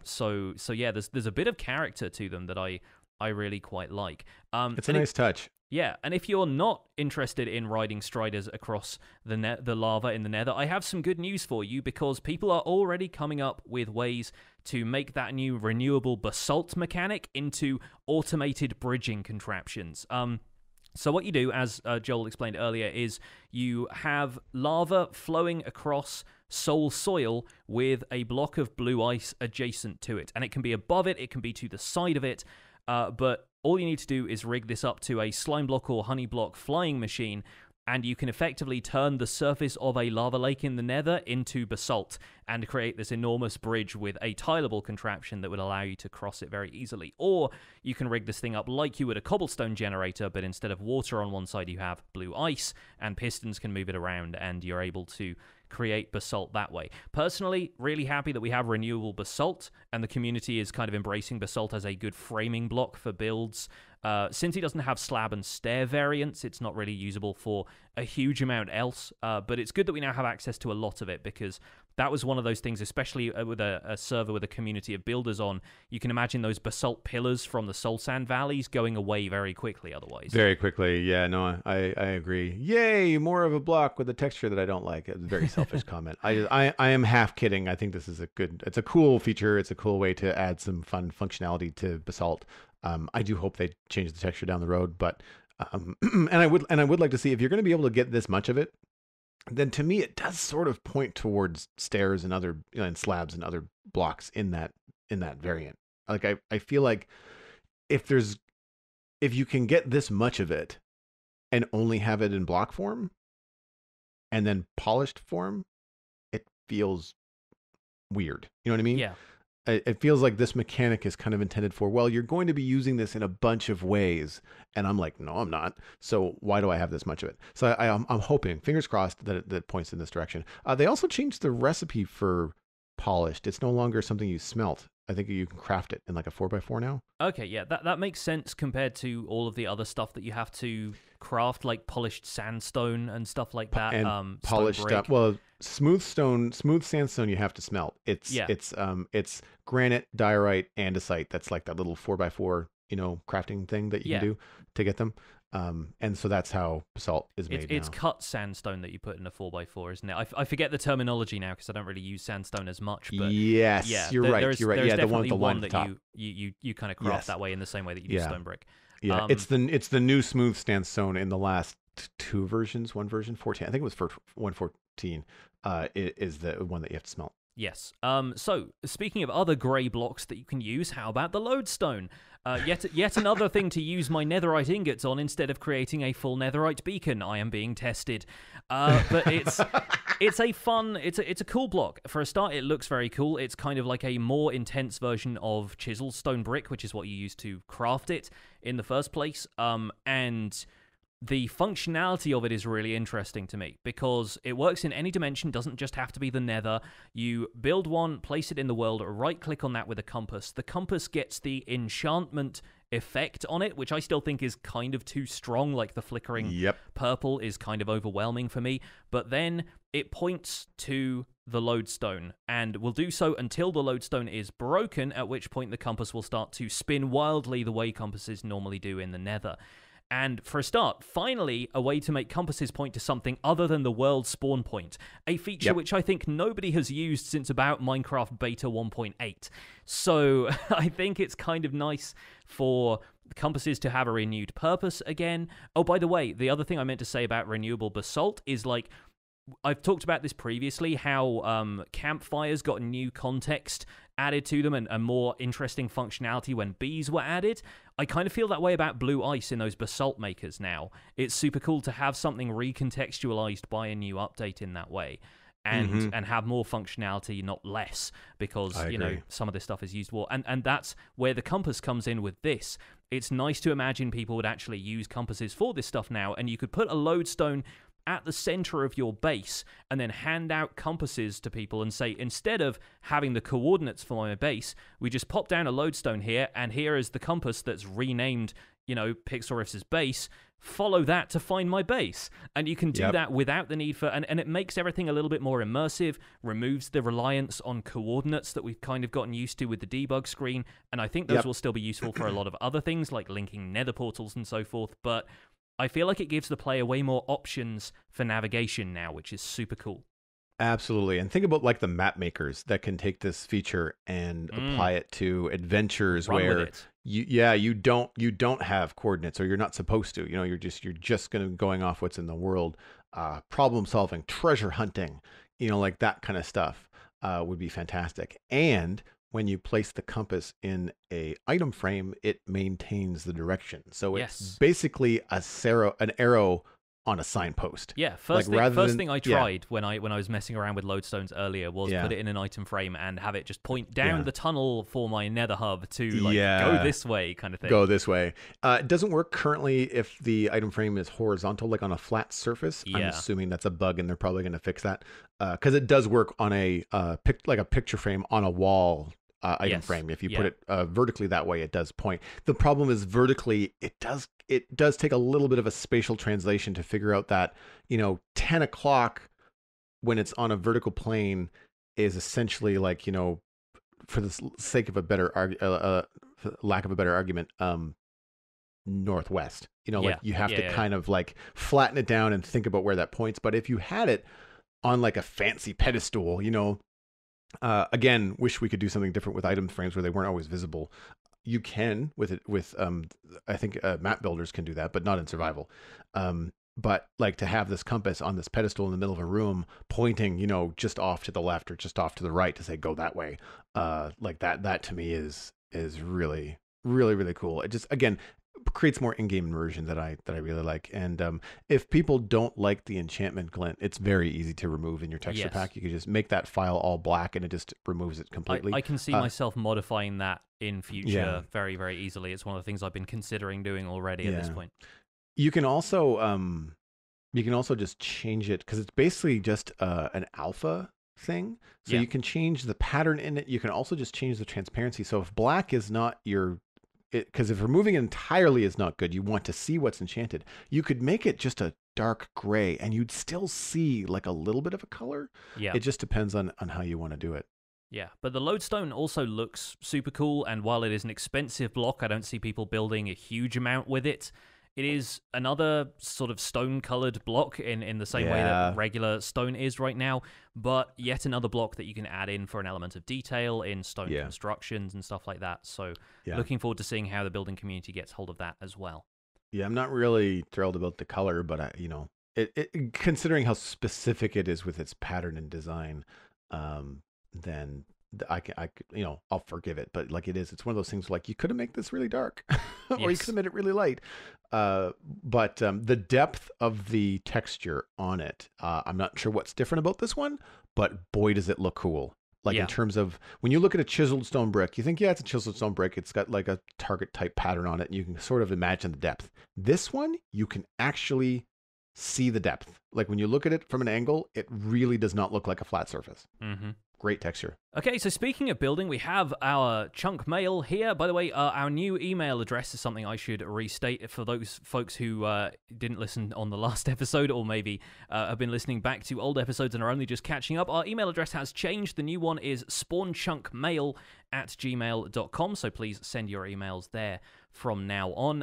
So yeah, there's a bit of character to them that I really quite like. It's a nice touch. Yeah, and if you're not interested in riding striders across the lava in the nether, I have some good news for you, because people are already coming up with ways to make that new renewable basalt mechanic into automated bridging contraptions. So what you do, as Joel explained earlier, is you have lava flowing across soul soil with a block of blue ice adjacent to it. And it can be above it, it can be to the side of it, but all you need to do is rig this up to a slime block or honey block flying machine, and you can effectively turn the surface of a lava lake in the nether into basalt. and create this enormous bridge with a tileable contraption that would allow you to cross it very easily. Or you can rig this thing up like you would a cobblestone generator, but instead of water on one side, you have blue ice, and pistons can move it around, and you're able to create basalt that way. Personally, really happy that we have renewable basalt, and the community is kind of embracing basalt as a good framing block for builds. Since it doesn't have slab and stair variants, it's not really usable for a huge amount else, but it's good that we now have access to a lot of it, because that was one of those things, especially with a server with a community of builders on. You can imagine those basalt pillars from the Soul Sand valleys going away very quickly otherwise. Very quickly, yeah, no, I agree. Yay, more of a block with a texture that I don't like. It's a very selfish comment. I am half kidding. I think this is it's a cool feature. It's a cool way to add some fun functionality to basalt. I do hope they change the texture down the road, but and I would like to see, if you're going to be able to get this much of it, then to me it does sort of point towards stairs and other and slabs and other blocks in that variant. Like I feel like if you can get this much of it and only have it in block form and then polished form, it feels weird. You know what I mean? Yeah. It feels like this mechanic is kind of intended for, well, you're going to be using this in a bunch of ways. And I'm like, no, I'm not. So why do I have this much of it? So I'm hoping, fingers crossed, that it points in this direction. They also changed the recipe for polished. It's no longer something you smelt. I think you can craft it in like a 4x4 now. Okay, yeah, that makes sense compared to all of the other stuff that you have to craft, like polished sandstone and stuff like that. And polished stuff. Well, smooth sandstone you have to smelt. It's granite, diorite, andesite. That's like that little 4x4, crafting thing that you can do to get them. And so that's how basalt is made now. It's cut sandstone that you put in a 4x4, isn't it? I forget the terminology now because I don't really use sandstone as much. But yes, yeah, you're right. There's Yeah, the one with the line that top. You kind of craft that way in the same way that you do stone brick. Yeah, it's the new smooth sandstone in the last two versions. One version 14, I think it was for 114. Is the one that you have to smelt. Yes. So, speaking of other grey blocks that you can use, how about the Lodestone? Yet another thing to use my netherite ingots on instead of creating a full netherite beacon. I am being tested. But it's a cool block. For a start, it looks very cool. It's kind of like a more intense version of chiseled stone brick, which is what you use to craft it in the first place. And the functionality of it is really interesting to me because it works in any dimension, doesn't just have to be the nether. You build one, place it in the world, right-click on that with a compass. The compass gets the enchantment effect on it, which I still think is kind of too strong, like the flickering purple is kind of overwhelming for me. But then it points to the lodestone and will do so until the lodestone is broken, at which point the compass will start to spin wildly the way compasses normally do in the nether. And for a start, finally, a way to make compasses point to something other than the world spawn point, a feature which I think nobody has used since about Minecraft Beta 1.8. So I think it's kind of nice for compasses to have a renewed purpose again. Oh, by the way, the other thing I meant to say about renewable basalt is, like, I've talked about this previously, how campfires got new context added to them and more interesting functionality when bees were added. I kind of feel that way about blue ice in those basalt makers now. It's super cool to have something recontextualized by a new update in that way. And have more functionality, not less, because, some of this stuff is used more. And that's where the compass comes in with this. It's nice to imagine people would actually use compasses for this stuff now, and you could put a lodestone at the center of your base and then hand out compasses to people and say, instead of having the coordinates for my base, we just pop down a lodestone here, and here is the compass that's renamed, Pixelriff's base. Follow that to find my base. And you can do that without the need for... And it makes everything a little bit more immersive, removes the reliance on coordinates that we've kind of gotten used to with the debug screen, and I think those will still be useful for a lot of other things, like linking nether portals and so forth, but I feel like it gives the player way more options for navigation now, which is super cool. Absolutely. And think about like the map makers that can take this feature and apply it to adventures where you don't have coordinates, or you're not supposed to. You're just going off what's in the world. Problem solving, treasure hunting, like that kind of stuff would be fantastic. And when you place the compass in a item frame, it maintains the direction. So it's basically an arrow on a signpost. Yeah, first thing I tried when I was messing around with lodestones earlier was put it in an item frame and have it just point down the tunnel for my nether hub to go this way kind of thing. Go this way. It doesn't work currently if the item frame is horizontal, like on a flat surface. I'm assuming that's a bug, and they're probably going to fix that because it does work on a picture frame on a wall. Item frame. If you put it vertically that way, it does point. The problem is vertically, it does take a little bit of a spatial translation to figure out that 10 o'clock when it's on a vertical plane is essentially like for the sake of a better lack of a better argument, northwest. Like you have to kind of like flatten it down and think about where that points. But if you had it on like a fancy pedestal, again, wish we could do something different with item frames where they weren't always visible. You can with I think map builders can do that, but not in survival. But like to have this compass on this pedestal in the middle of a room pointing, just off to the left or just off to the right to say go that way, like that to me is really, really, really cool. It just, again, creates more in-game immersion that I really like. And if people don't like the enchantment glint, it's very easy to remove in your texture pack. You can just make that file all black and it just removes it completely. I can see myself modifying that in future very, very easily. It's one of the things I've been considering doing already at this point. You can also just change it because it's basically just an alpha thing. So you can change the pattern in it. You can also just change the transparency. So if black is not because if removing it entirely is not good, you want to see what's enchanted. You could make it just a dark gray and you'd still see like a little bit of a color. Yeah. It just depends on how you want to do it. Yeah, but the Lodestone also looks super cool, and while it is an expensive block, I don't see people building a huge amount with it. It is another sort of stone-colored block in the same way that regular stone is right now, but yet another block that you can add in for an element of detail in stone constructions and stuff like that. So looking forward to seeing how the building community gets hold of that as well. Yeah, I'm not really thrilled about the color, but considering how specific it is with its pattern and design, then I'll forgive it. But like it's one of those things like you could have made this really dark or you could have made it really light. But the depth of the texture on it, I'm not sure what's different about this one, but boy, does it look cool. Like in terms of when you look at a chiseled stone brick, you think, it's a chiseled stone brick. It's got like a target type pattern on it. And you can sort of imagine the depth. This one, you can actually see the depth. Like when you look at it from an angle, it really does not look like a flat surface. Mm-hmm. Great texture. Okay, so speaking of building, we have our chunk mail here. By the way, our new email address is something I should restate for those folks who didn't listen on the last episode or maybe have been listening back to old episodes and are only just catching up. Our email address has changed. The new one is spawnchunkmail@gmail.com, so please send your emails there from now on.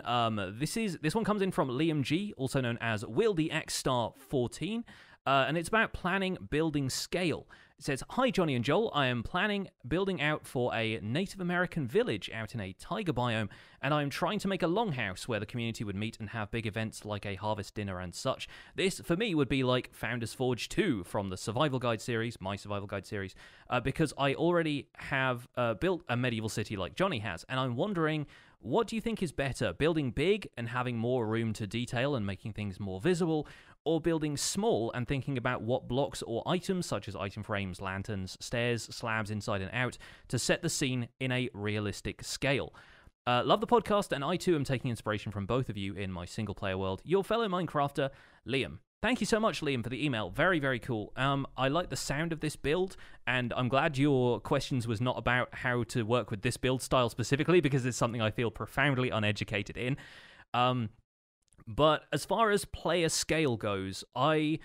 This one comes in from Liam G, also known as WillDXstar14, and it's about planning building scale. It says, "Hi Johnny and Joel, I am planning building out for a Native American village out in a taiga biome, and I am trying to make a longhouse where the community would meet and have big events like a harvest dinner and such. This, for me, would be like Founders Forge 2 from the Survival Guide series, my Survival Guide series, because I already have built a medieval city like Johnny has, and I'm wondering, what do you think is better, building big and having more room to detail and making things more visible, or building small and thinking about what blocks or items, such as item frames, lanterns, stairs, slabs inside and out, to set the scene in a realistic scale? Love the podcast, and I too am taking inspiration from both of you in my single-player world. Your fellow Minecrafter, Liam." Thank you so much, Liam, for the email. Very, very cool. I like the sound of this build, and I'm glad your questions was not about how to work with this build style specifically, because it's something I feel profoundly uneducated in. But as far as player scale goes, I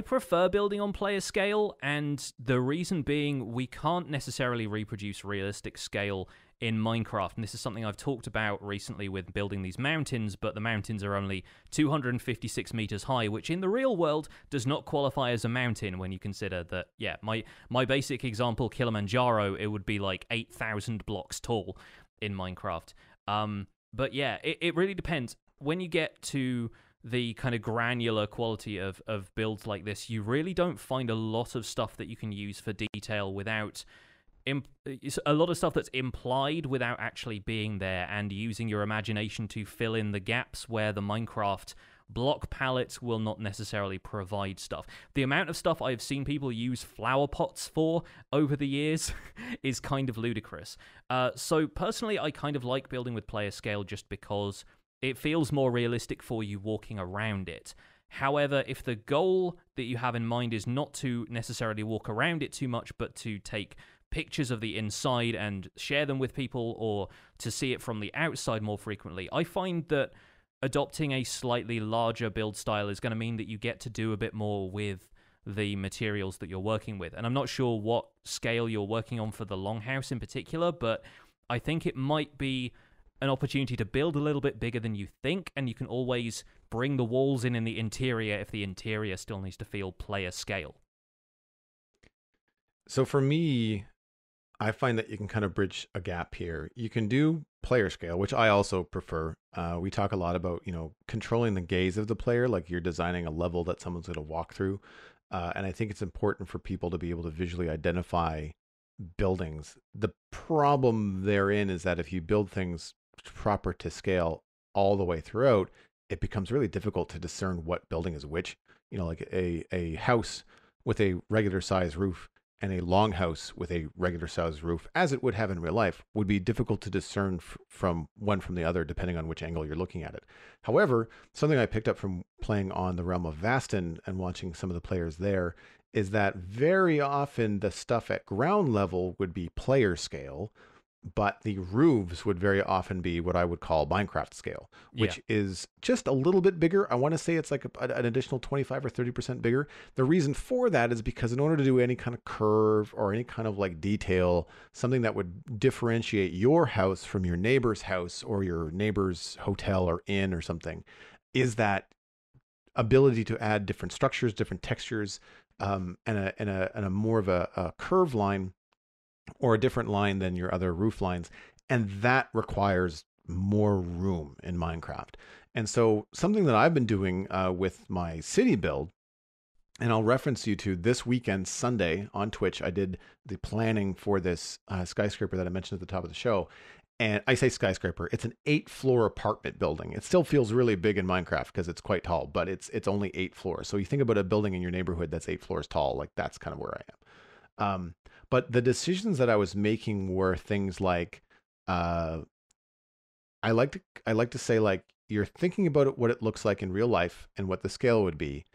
prefer building on player scale, and the reason being we can't necessarily reproduce realistic scale in Minecraft, and this is something I've talked about recently with building these mountains, but the mountains are only 256 meters high, which in the real world does not qualify as a mountain when you consider that, my basic example, Kilimanjaro, it would be like 8,000 blocks tall in Minecraft. But yeah, it really depends. When you get to the kind of granular quality of builds like this, you really don't find a lot of stuff that you can use for detail without a lot of stuff that's implied without actually being there, and using your imagination to fill in the gaps where the Minecraft block palettes will not necessarily provide stuff. The amount of stuff I've seen people use flower pots for over the years is kind of ludicrous. So personally, I kind of like building with player scale just because it feels more realistic for you walking around it. However, if the goal that you have in mind is not to necessarily walk around it too much, but to take pictures of the inside and share them with people, or to see it from the outside more frequently, I find that adopting a slightly larger build style is going to mean that you get to do a bit more with the materials that you're working with. And I'm not sure what scale you're working on for the longhouse in particular, but I think it might be an opportunity to build a little bit bigger than you think, and you can always bring the walls in the interior if the interior still needs to feel player scale. So for me, I find that you can kind of bridge a gap here. You can do player scale, which I also prefer. We talk a lot about, controlling the gaze of the player, like you're designing a level that someone's going to walk through. And I think it's important for people to be able to visually identify buildings. The problem therein is that if you build things proper to scale all the way throughout, it becomes really difficult to discern what building is which. Like a house with a regular size roof and a longhouse with a regular size roof, as it would have in real life, would be difficult to discern from one from the other, depending on which angle you're looking at it. However, something I picked up from playing on the Realm of Vastin and watching some of the players there is that very often the stuff at ground level would be player scale, but the roofs would very often be what I would call Minecraft scale, which is just a little bit bigger. I want to say it's like an additional 25 or 30% bigger. The reason for that is because in order to do any kind of curve or any kind of like detail, something that would differentiate your house from your neighbor's house or your neighbor's hotel or inn or something, is that ability to add different structures, different textures, and a more of a curve line, or a different line than your other roof lines. And that requires more room in Minecraft. And so something that I've been doing with my city build, and I'll reference you to this weekend, Sunday on Twitch, I did the planning for this skyscraper that I mentioned at the top of the show. And I say skyscraper, it's an 8-floor apartment building. It still feels really big in Minecraft because it's quite tall, but it's only 8 floors. So you think about a building in your neighborhood that's 8 floors tall, like that's kind of where I am. But the decisions that I was making were things like, I like to say, like, you're thinking about what it looks like in real life and what the scale would be.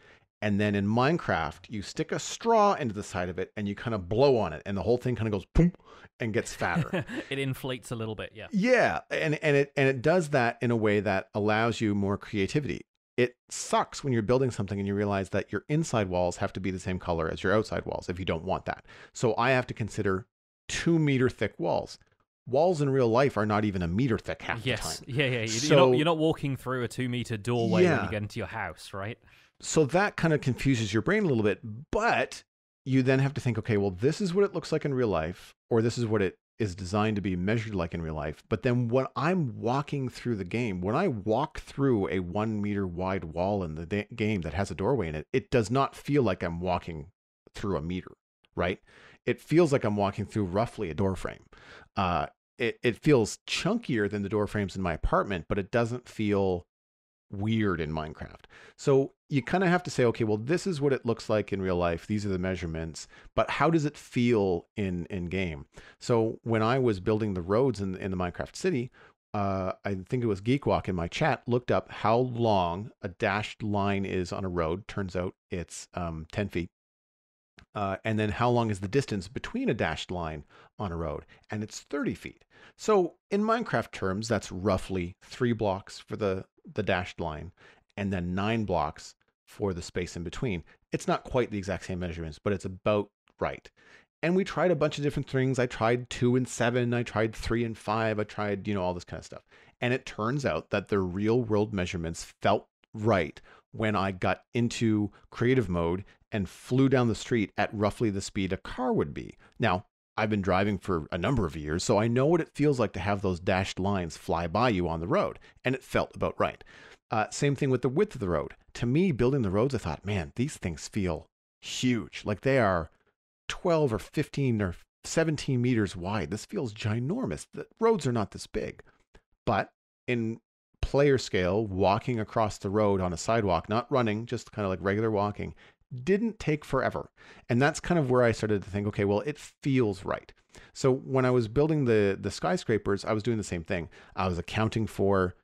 And then in Minecraft, you stick a straw into the side of it and you kind of blow on it, and the whole thing kind of goes boom and gets fatter. It inflates a little bit, yeah. Yeah, and it does that in a way that allows you more creativity. It sucks when you're building something and you realize that your inside walls have to be the same color as your outside walls if you don't want that. So I have to consider 2-meter thick walls. Walls in real life are not even a meter thick half the time. Yeah. You're not walking through a 2-meter doorway when you get into your house, right? So that kind of confuses your brain a little bit, but you then have to think, okay, well, this is what it looks like in real life, or this is what it is designed to be measured like in real life. But then when I'm walking through the game, when I walk through a 1-meter wide wall in the game that has a doorway in it, it does not feel like I'm walking through a meter, right? It feels like I'm walking through roughly a door frame. It feels chunkier than the door frames in my apartment, but it doesn't feel weird in Minecraft. So you kind of have to say, okay, well, this is what it looks like in real life. These are the measurements, but how does it feel in game? So when I was building the roads in the Minecraft city, I think it was Geekwalk in my chat looked up how long a dashed line is on a road. Turns out it's 10 feet. And then how long is the distance between a dashed line on a road? And it's 30 feet. So in Minecraft terms, that's roughly 3 blocks for the dashed line and then 9 blocks for the space in between. It's not quite the exact same measurements, but it's about right. And we tried a bunch of different things. I tried 2 and 7. I tried 3 and 5. I tried, all this kind of stuff. And it turns out that the real world measurements felt right when I got into creative mode and flew down the street at roughly the speed a car would be. Now, I've been driving for a number of years, so I know what it feels like to have those dashed lines fly by you on the road, and it felt about right. Same thing with the width of the road. To me, building the roads, I thought, man, these things feel huge. Like they are 12 or 15 or 17 meters wide. This feels ginormous. The roads are not this big. But in player scale, walking across the road on a sidewalk, not running, just kind of like regular walking, didn't take forever. And that's kind of where I started to think, okay, well, it feels right. So when I was building the skyscrapers, I was doing the same thing. I was accounting for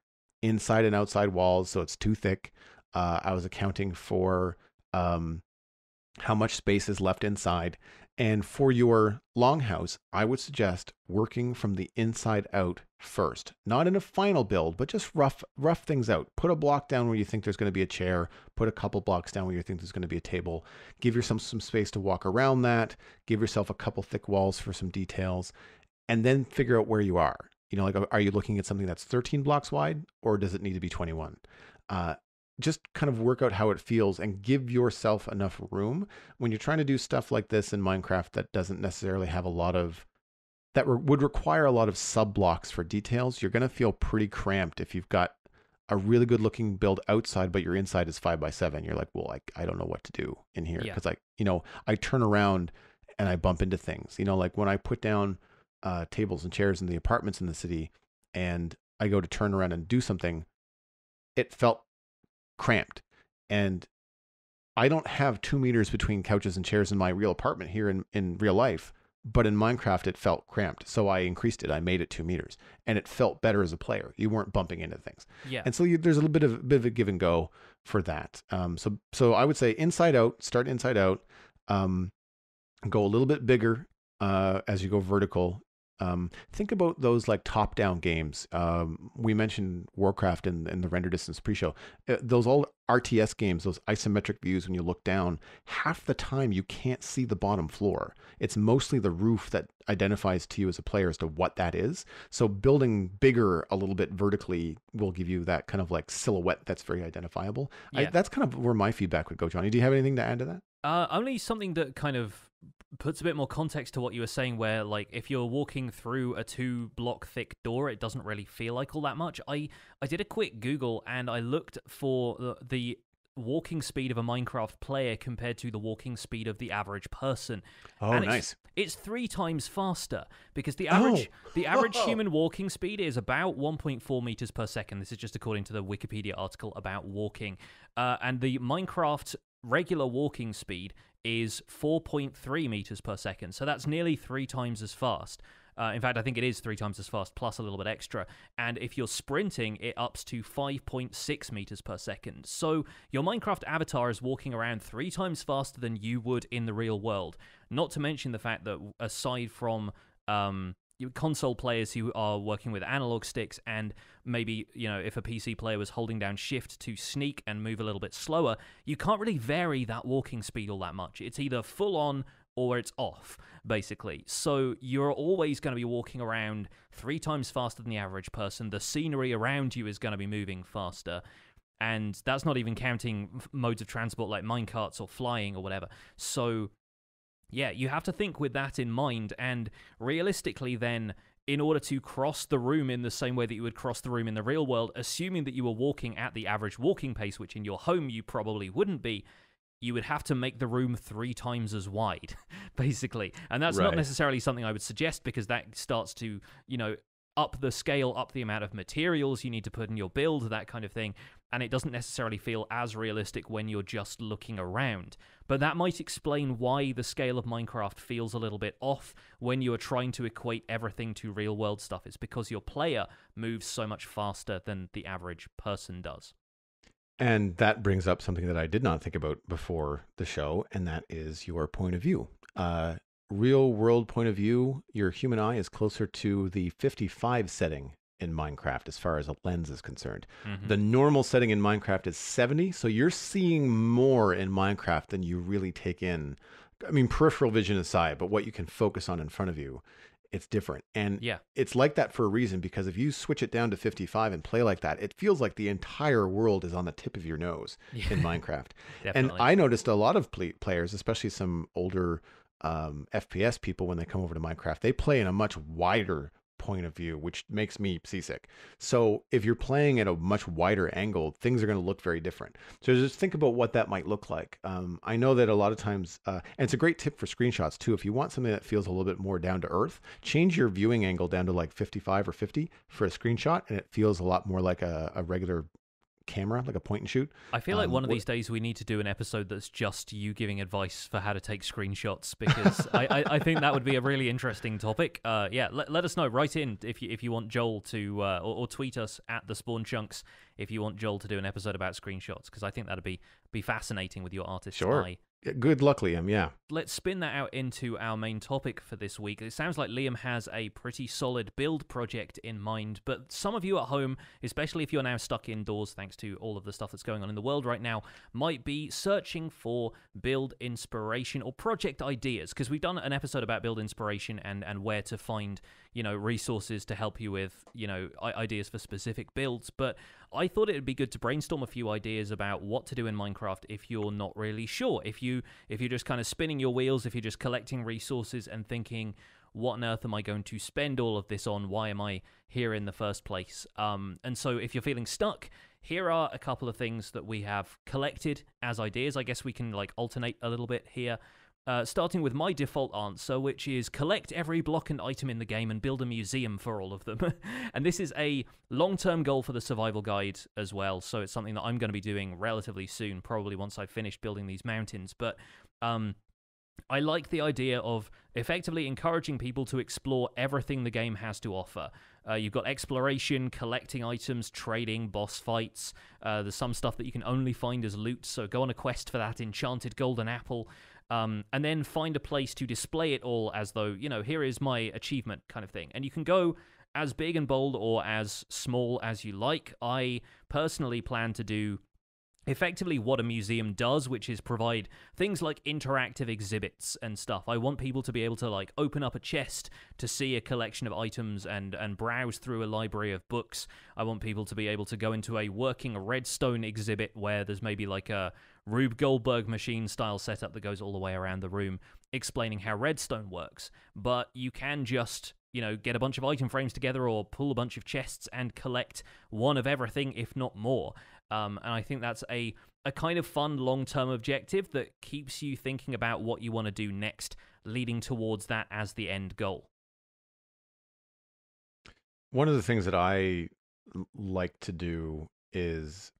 inside and outside walls, so it's too thick. I was accounting for how much space is left inside. And for your longhouse, I would suggest working from the inside out first. Not in a final build, but just rough things out. Put a block down where you think there's going to be a chair. Put a couple blocks down where you think there's going to be a table. Give yourself some space to walk around that. Give yourself a couple thick walls for some details. And then figure out where you are. You know, like, are you looking at something that's 13 blocks wide, or does it need to be 21? Just kind of work out how it feels and give yourself enough room when you're trying to do stuff like this in Minecraft that doesn't necessarily have a lot of, would require a lot of sub blocks for details. You're going to feel pretty cramped if you've got a really good looking build outside, but your inside is 5x7. You're like, well, I don't know what to do in here. Cause I turn around and I bump into things, like when I put down tables and chairs in the apartments in the city and I go to turn around and do something, it felt cramped. And I don't have 2 meters between couches and chairs in my real apartment here in real life, but in Minecraft it felt cramped. So I increased it. I made it 2 meters and it felt better as a player. You weren't bumping into things. Yeah. And so there's a little bit of a give and go for that. So I would say inside out, start inside out, go a little bit bigger as you go vertical. Think about those like top-down games. We mentioned Warcraft in the render distance pre-show. Those old RTS games, those isometric views when you look down, half the time you can't see the bottom floor. It's mostly the roof that identifies to you as a player as to what that is. So building bigger a little bit vertically will give you that kind of like silhouette that's very identifiable. Yeah. That's kind of where my feedback would go, Johnny. Do you have anything to add to that? Only something that kind of puts a bit more context to what you were saying, where like if you're walking through a 2-block thick door, it doesn't really feel like all that much. I did a quick Google and I looked for the walking speed of a Minecraft player compared to the walking speed of the average person. Oh, and nice. It's 3 times faster because the average human walking speed is about 1.4 meters per second. This is just according to the Wikipedia article about walking. And the Minecraft regular walking speed is 4.3 meters per second. So that's nearly 3 times as fast. In fact, I think it is 3 times as fast, plus a little bit extra. And if you're sprinting, it ups to 5.6 meters per second. So your Minecraft avatar is walking around 3 times faster than you would in the real world. Not to mention the fact that aside from console players who are working with analog sticks, and maybe, if a PC player was holding down shift to sneak and move a little bit slower, you can't really vary that walking speed all that much. It's either full on or it's off, basically. So you're always going to be walking around 3 times faster than the average person. The scenery around you is going to be moving faster. And that's not even counting modes of transport like minecarts or flying or whatever. So yeah, you have to think with that in mind. And realistically then, in order to cross the room in the same way that you would cross the room in the real world, assuming that you were walking at the average walking pace, which in your home you probably wouldn't be, you would have to make the room 3 times as wide, basically. And that's not necessarily something I would suggest, because that starts to, up the scale, up the amount of materials you need to put in your build, that kind of thing. And it doesn't necessarily feel as realistic when you're just looking around. But that might explain why the scale of Minecraft feels a little bit off when you are trying to equate everything to real-world stuff. It's because your player moves so much faster than the average person does. And that brings up something that I did not think about before the show, and that is your point of view. Real world point of view, your human eye is closer to the 55 setting in Minecraft as far as a lens is concerned. Mm-hmm. The normal setting in Minecraft is 70, so you're seeing more in Minecraft than you really take in. I mean, peripheral vision aside, but what you can focus on in front of you, it's different. And it's like that for a reason, because if you switch it down to 55 and play like that, it feels like the entire world is on the tip of your nose in Minecraft. And I noticed a lot of players, especially some older FPS people, when they come over to Minecraft, they play in a much wider point of view, which makes me seasick. So if you're playing at a much wider angle, things are going to look very different. So just think about what that might look like. I know that a lot of times, and it's a great tip for screenshots too. If you want something that feels a little bit more down to earth, change your viewing angle down to like 55 or 50 for a screenshot, and it feels a lot more like a regular camera, like a point and shoot. I feel like one of these days we need to do an episode that's just you giving advice for how to take screenshots, because I think that would be a really interesting topic. Yeah, let us know. Write in if you want Joel to, or tweet us at the Spawn Chunks if you want Joel to do an episode about screenshots, because I think that'd be fascinating with your artist's eye. Good luck, Liam. Yeah. Let's spin that out into our main topic for this week. It sounds like Liam has a pretty solid build project in mind, but some of you at home, especially if you're now stuck indoors thanks to all of the stuff that's going on in the world right now, might be searching for build inspiration or project ideas, because we've done an episode about build inspiration and where to find, resources to help you with, ideas for specific builds. But I thought it would be good to brainstorm a few ideas about what to do in Minecraft if you're not really sure. If you're just kind of spinning your wheels, if you're just collecting resources and thinking, what on earth am I going to spend all of this on? Why am I here in the first place? And so if you're feeling stuck, here are a couple of things that we have collected as ideas. I guess we can alternate a little bit here. Starting with my default answer, which is collect every block and item in the game and build a museum for all of them. And this is a long-term goal for the survival guide as well, so it's something that I'm going to be doing relatively soon, probably once I've finished building these mountains. But I like the idea of effectively encouraging people to explore everything the game has to offer. You've got exploration, collecting items, trading, boss fights. There's some stuff that you can only find as loot, so go on a quest for that enchanted golden apple. And then find a place to display it all as though, here is my achievement kind of thing. And you can go as big and bold or as small as you like. I personally plan to do effectively what a museum does, which is provide things like interactive exhibits and stuff. I want people to be able to open up a chest to see a collection of items and browse through a library of books. I want people to be able to go into a working redstone exhibit where there's maybe a Rube Goldberg machine style setup that goes all the way around the room explaining how redstone works. But you can just get a bunch of item frames together or pull a bunch of chests and collect one of everything, if not more. And I think that's a kind of fun long-term objective that keeps you thinking about what you want to do next, leading towards that as the end goal. One of the things that I like to do is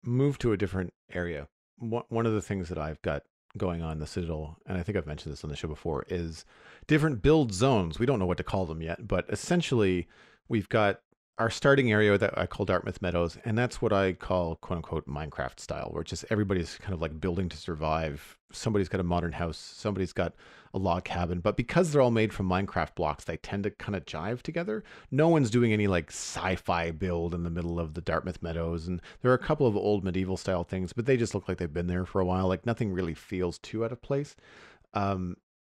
move to a different area. One of the things that I've got going on in the Citadel, and I think I've mentioned this on the show before, is different build zones. We don't know what to call them yet, but essentially we've got our starting area that I call Dartmouth Meadows, and that's what I call quote unquote Minecraft style, where just everybody's kind of building to survive. Somebody's got a modern house, somebody's got a log cabin, but because they're all made from Minecraft blocks, they tend to kind of jive together. No one's doing any sci-fi build in the middle of the Dartmouth Meadows, and there are a couple of old medieval style things, but they just look like they've been there for a while. Nothing really feels too out of place.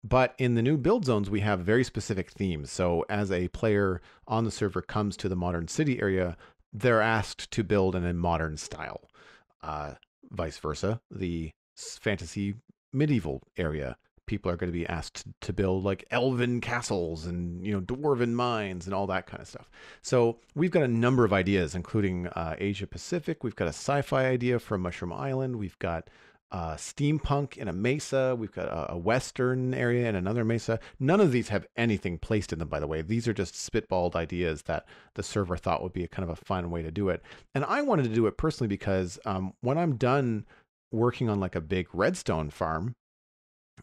But in the new build zones, we have very specific themes. So as a player on the server comes to the modern city area, they're asked to build in a modern style. Vice versa, the fantasy medieval area, people are going to be asked to build elven castles and dwarven mines and all that kind of stuff. So we've got a number of ideas, including Asia Pacific. We've got a sci-fi idea for Mushroom Island. We've got steampunk in a mesa. We've got a western area in another mesa. None of these have anything placed in them, by the way. These are just spitballed ideas that the server thought would be a kind of a fun way to do it. And I wanted to do it personally because when I'm done working on a big redstone farm,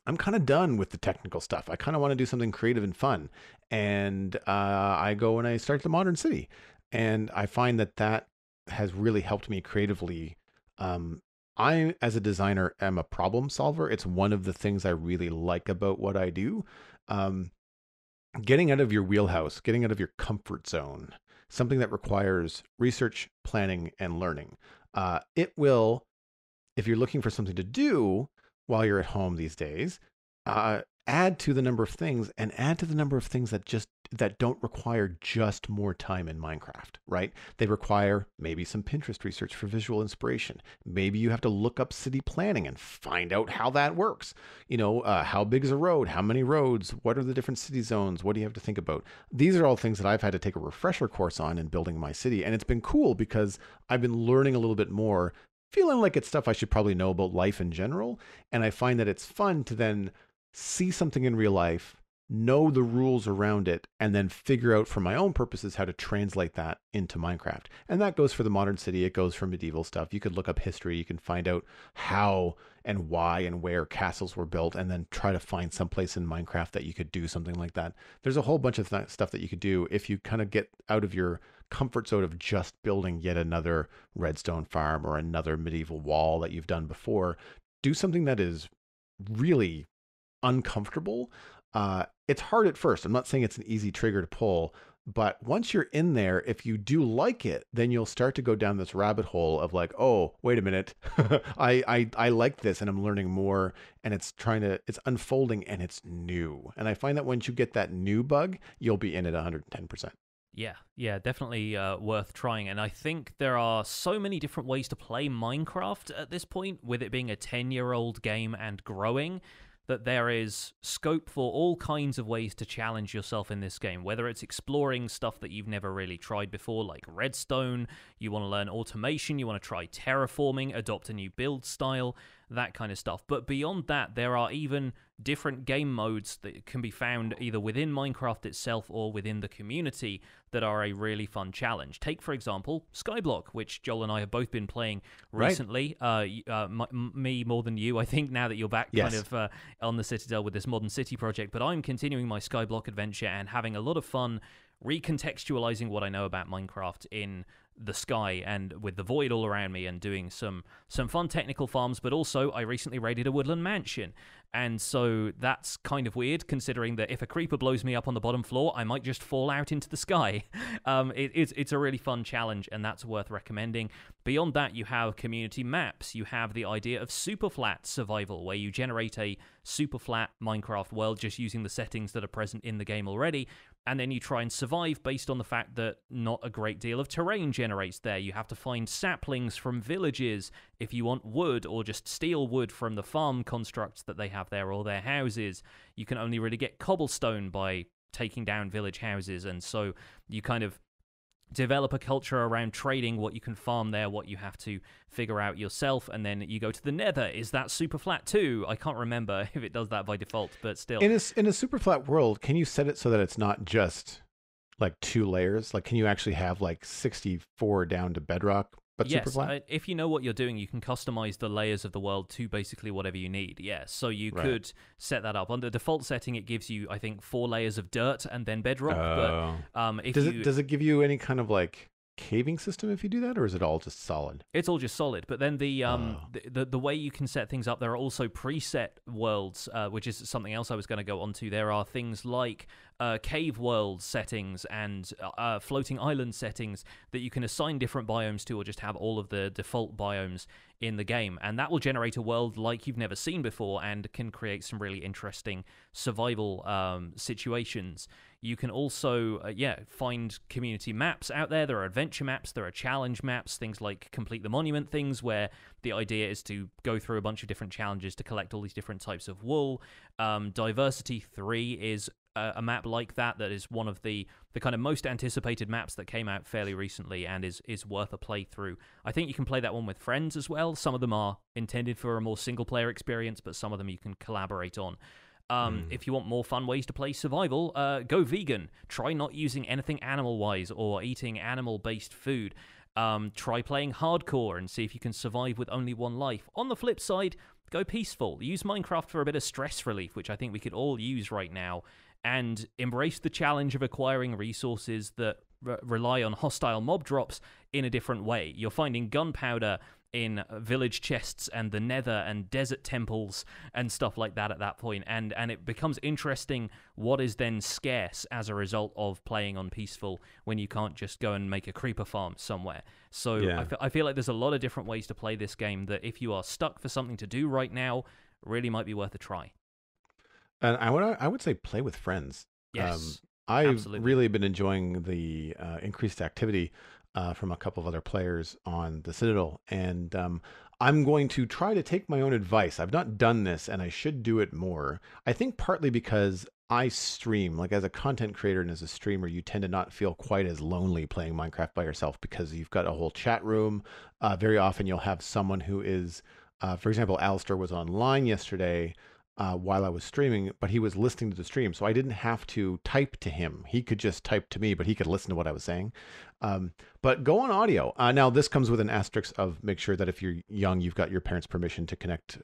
I'm kind of done with the technical stuff. I kind of want to do something creative and fun. And I go and I start the modern city. And I find that has really helped me creatively. I, as a designer, am a problem solver. It's one of the things I really like about what I do. Getting out of your wheelhouse, getting out of your comfort zone, something that requires research, planning, and learning. It will, if you're looking for something to do while you're at home these days, add to the number of things, and add to the number of things that don't require just more time in Minecraft, right? They require maybe some Pinterest research for visual inspiration. Maybe you have to look up city planning and find out how that works. How big is a road? How many roads? What are the different city zones? What do you have to think about? These are all things that I've had to take a refresher course on in building my city. And it's been cool because I've been learning a little bit more, feeling like it's stuff I should probably know about life in general. And I find that it's fun to then see something in real life, know the rules around it, and then figure out for my own purposes how to translate that into Minecraft. And that goes for the modern city. It goes for medieval stuff. You could look up history. You can find out how and why and where castles were built, and then try to find someplace in Minecraft that you could do something like that. There's a whole bunch of stuff that you could do if you kind of get out of your comfort zone of just building yet another redstone farm or another medieval wall that you've done before. Do something that is really uncomfortable. It's hard at first. I'm not saying it's an easy trigger to pull, but once you're in there, if you do like it, then you'll start to go down this rabbit hole of like, oh, wait a minute, I like this, and I'm learning more, and it's unfolding, and it's new. And I find that once you get that new bug, you'll be in it 110%. Yeah, definitely worth trying. And I think there are so many different ways to play Minecraft at this point, with it being a 10-year-old game and growing, that there is scope for all kinds of ways to challenge yourself in this game, whether it's exploring stuff that you've never really tried before, like redstone, you want to learn automation, you want to try terraforming, adopt a new build style, that kind of stuff. But beyond that, there are even different game modes that can be found either within Minecraft itself or within the community that are a really fun challenge. Take, for example, Skyblock, which Joel and I have both been playing recently. Right. Me more than you, I think, now that you're back kind of on the Citadel with this modern city project. But I'm continuing my Skyblock adventure and having a lot of fun recontextualizing what I know about Minecraft in the sky and with the void all around me, and doing some fun technical farms. But also I recently raided a woodland mansion, and so that's kind of weird, considering that if a creeper blows me up on the bottom floor, I might just fall out into the sky. It's a really fun challenge, and that's worth recommending. Beyond that, you have community maps. You have the idea of Superflat Survival, where you generate a super flat Minecraft world just using the settings that are present in the game already, and then you try and survive based on the fact that not a great deal of terrain generates there. You have to find saplings from villages if you want wood, or just steal wood from the farm constructs that they have there, or their houses. You can only really get cobblestone by taking down village houses, and so you kind of develop a culture around trading what you can farm there, what you have to figure out yourself, and then you go to the Nether. Is that super flat too? I can't remember if it does that by default, but still. In a super flat world, can you set it so that it's not just like 2 layers? Like, can you actually have like 64 down to bedrock, but super flat? If you know what you're doing, you can customize the layers of the world to basically whatever you need. So you could set that up. On the default setting, it gives you, I think, 4 layers of dirt and then bedrock. But does it give you any kind of like caving system if you do that, or is it all just solid? It's all just solid. But then the way you can set things up, there are also preset worlds, which is something else I was going to go on to. There are things like cave world settings and floating island settings that you can assign different biomes to, or just have all of the default biomes in the game, and that will generate a world like you've never seen before and can create some really interesting survival situations. You can also find community maps out there. There are adventure maps, there are challenge maps, things like Complete the Monument things, where the idea is to go through a bunch of different challenges to collect all these different types of wool. Diversity 3 is a map like that is one of the kind of most anticipated maps that came out fairly recently, and is worth a playthrough. I think you can play that one with friends as well. Some of them are intended for a more single-player experience, but some of them you can collaborate on. If you want more fun ways to play survival, go vegan. Try not using anything animal-wise or eating animal-based food. Try playing hardcore and see if you can survive with only 1 life. On the flip side, go peaceful. Use Minecraft for a bit of stress relief, which I think we could all use right now, and embrace the challenge of acquiring resources that rely on hostile mob drops in a different way. You're finding gunpowder in village chests and the Nether and desert temples and stuff like that at that point, and it becomes interesting what is then scarce as a result of playing on peaceful when you can't just go and make a creeper farm somewhere. So I feel like there's a lot of different ways to play this game that, if you are stuck for something to do right now, really might be worth a try. And I would say play with friends. Yes, I've absolutely. really been enjoying the increased activity from a couple of other players on the Citadel, and I'm going to try to take my own advice. I've not done this, and I should do it more. I think partly because I stream, like as a content creator and as a streamer, you tend to not feel quite as lonely playing Minecraft by yourself because you've got a whole chat room. Very often you'll have someone who is, for example, Alistair was online yesterday while I was streaming, but he was listening to the stream. So I didn't have to type to him. He could just type to me, but he could listen to what I was saying. But go on audio. Now, this comes with an asterisk of make sure that if you're young, you've got your parents' permission to connect,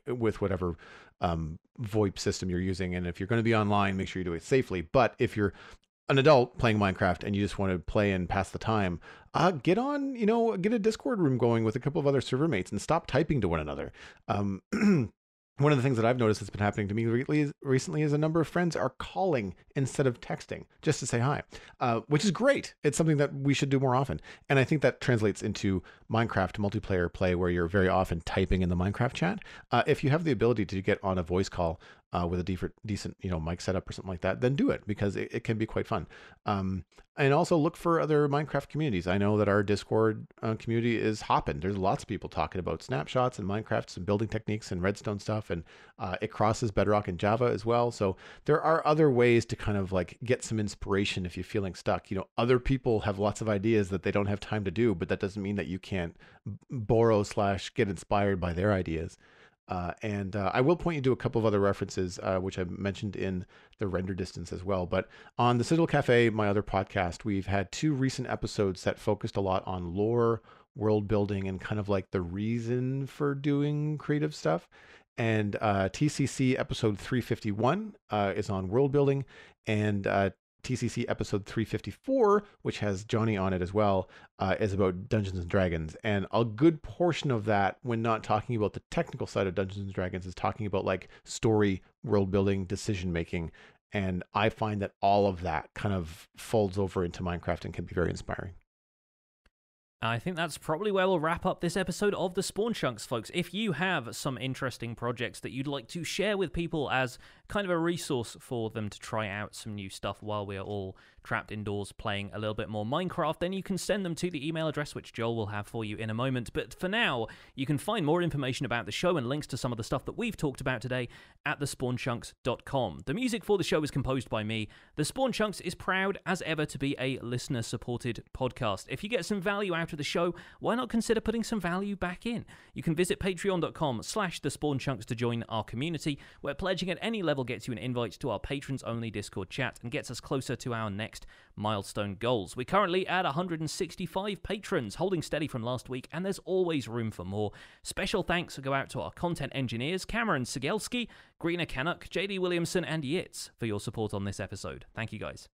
with whatever VoIP system you're using. And if you're going to be online, make sure you do it safely. But if you're an adult playing Minecraft and you just want to play and pass the time, get on, get a Discord room going with a couple of other server mates and stop typing to one another. One of the things that I've noticed that's been happening to me recently is a number of friends are calling instead of texting just to say hi, which is great. It's something that we should do more often. And I think that translates into Minecraft multiplayer play where you're very often typing in the Minecraft chat. If you have the ability to get on a voice call with a decent, mic setup or something like that, then do it because it can be quite fun. And also look for other Minecraft communities. I know that our Discord community is hopping. There's lots of people talking about snapshots and Minecraft and building techniques and redstone stuff. And it crosses Bedrock and Java as well. So there are other ways to kind of like get some inspiration if you're feeling stuck. Other people have lots of ideas that they don't have time to do, but that doesn't mean that you can't borrow / get inspired by their ideas. And I will point you to a couple of other references, which I mentioned in the render distance as well. But on the Citadel Cafe, my other podcast, we've had 2 recent episodes that focused a lot on lore, world building, and kind of like the reason for doing creative stuff. And TCC episode 351 is on world building, and TCC episode 354, which has Johnny on it as well, is about Dungeons and Dragons. And a good portion of that, when not talking about the technical side of Dungeons and Dragons, is talking about like story, world building, decision making. And I find that all of that kind of folds over into Minecraft and can be very inspiring. I think that's probably where we'll wrap up this episode of the Spawn Chunks, folks. If you have some interesting projects that you'd like to share with people as kind of a resource for them to try out some new stuff while we're all trapped indoors playing a little bit more Minecraft, then you can send them to the email address, which Joel will have for you in a moment. But for now, you can find more information about the show and links to some of the stuff that we've talked about today at thespawnchunks.com. The music for the show is composed by me. The Spawn Chunks is proud as ever to be a listener-supported podcast. If you get some value out of the show, why not consider putting some value back in? You can visit patreon.com/thespawnchunks to join our community, where pledging at any level gets you an invite to our patrons-only Discord chat and gets us closer to our next milestone goals. We're currently at 165 patrons, holding steady from last week, and there's always room for more. Special thanks go out to our content engineers, Cameron Sigelski, Greener Canuck, JD Williamson, and Yitz for your support on this episode. Thank you, guys.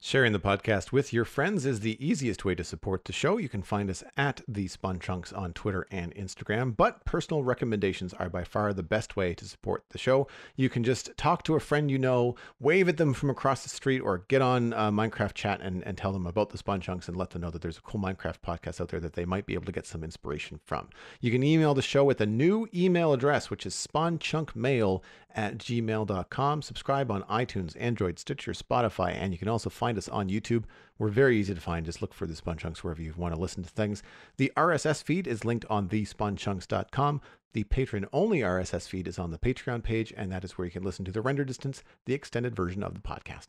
Sharing the podcast with your friends is the easiest way to support the show. You can find us at The Spawn Chunks on Twitter and Instagram, but personal recommendations are by far the best way to support the show. You can just talk to a friend you know, wave at them from across the street, or get on Minecraft chat and tell them about The Spawn Chunks and let them know that there's a cool Minecraft podcast out there that they might be able to get some inspiration from. You can email the show with a new email address, which is spawnchunkmail@gmail.com. Subscribe on iTunes, Android, Stitcher, Spotify, and you can also find us on YouTube. We're very easy to find. Just look for the Spawn Chunks wherever you want to listen to things. The RSS feed is linked on thespawnchunks.com. The patron-only RSS feed is on the Patreon page, and that is where you can listen to the render distance, the extended version of the podcast.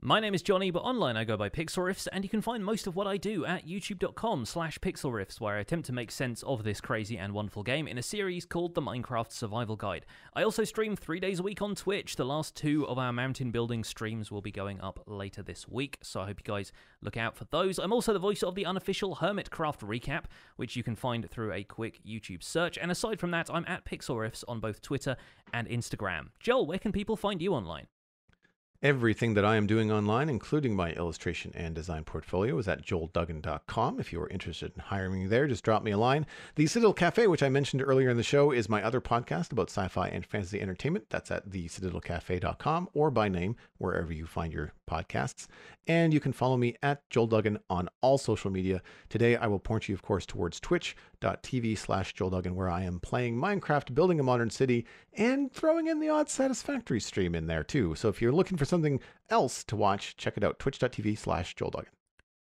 My name is Johnny, but online I go by Pixelriffs, and you can find most of what I do at youtube.com/pixelriffs, where I attempt to make sense of this crazy and wonderful game in a series called the Minecraft Survival Guide. I also stream 3 days a week on Twitch. The last 2 of our mountain building streams will be going up later this week, so I hope you guys look out for those. I'm also the voice of the unofficial Hermitcraft recap, which you can find through a quick YouTube search, and aside from that, I'm at Pixelriffs on both Twitter and Instagram. Joel, where can people find you online? Everything that I am doing online, including my illustration and design portfolio, is at joelduggan.com. If you are interested in hiring me there, just drop me a line. The Citadel Cafe, which I mentioned earlier in the show, is my other podcast about sci-fi and fantasy entertainment. That's at thecitadelcafe.com or by name, wherever you find your podcasts. And you can follow me at Joel Duggan on all social media. Today, I will point you, of course, towards Twitch, twitch.tv/JoelDuggan, where I am playing Minecraft, building a modern city, and throwing in the odd Satisfactory stream in there too. So if you're looking for something else to watch, check it out, twitch.tv/JoelDuggan.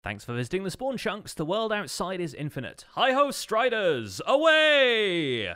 Thanks for visiting the Spawn Chunks. The world outside is infinite. Hi-ho, Striders! Away!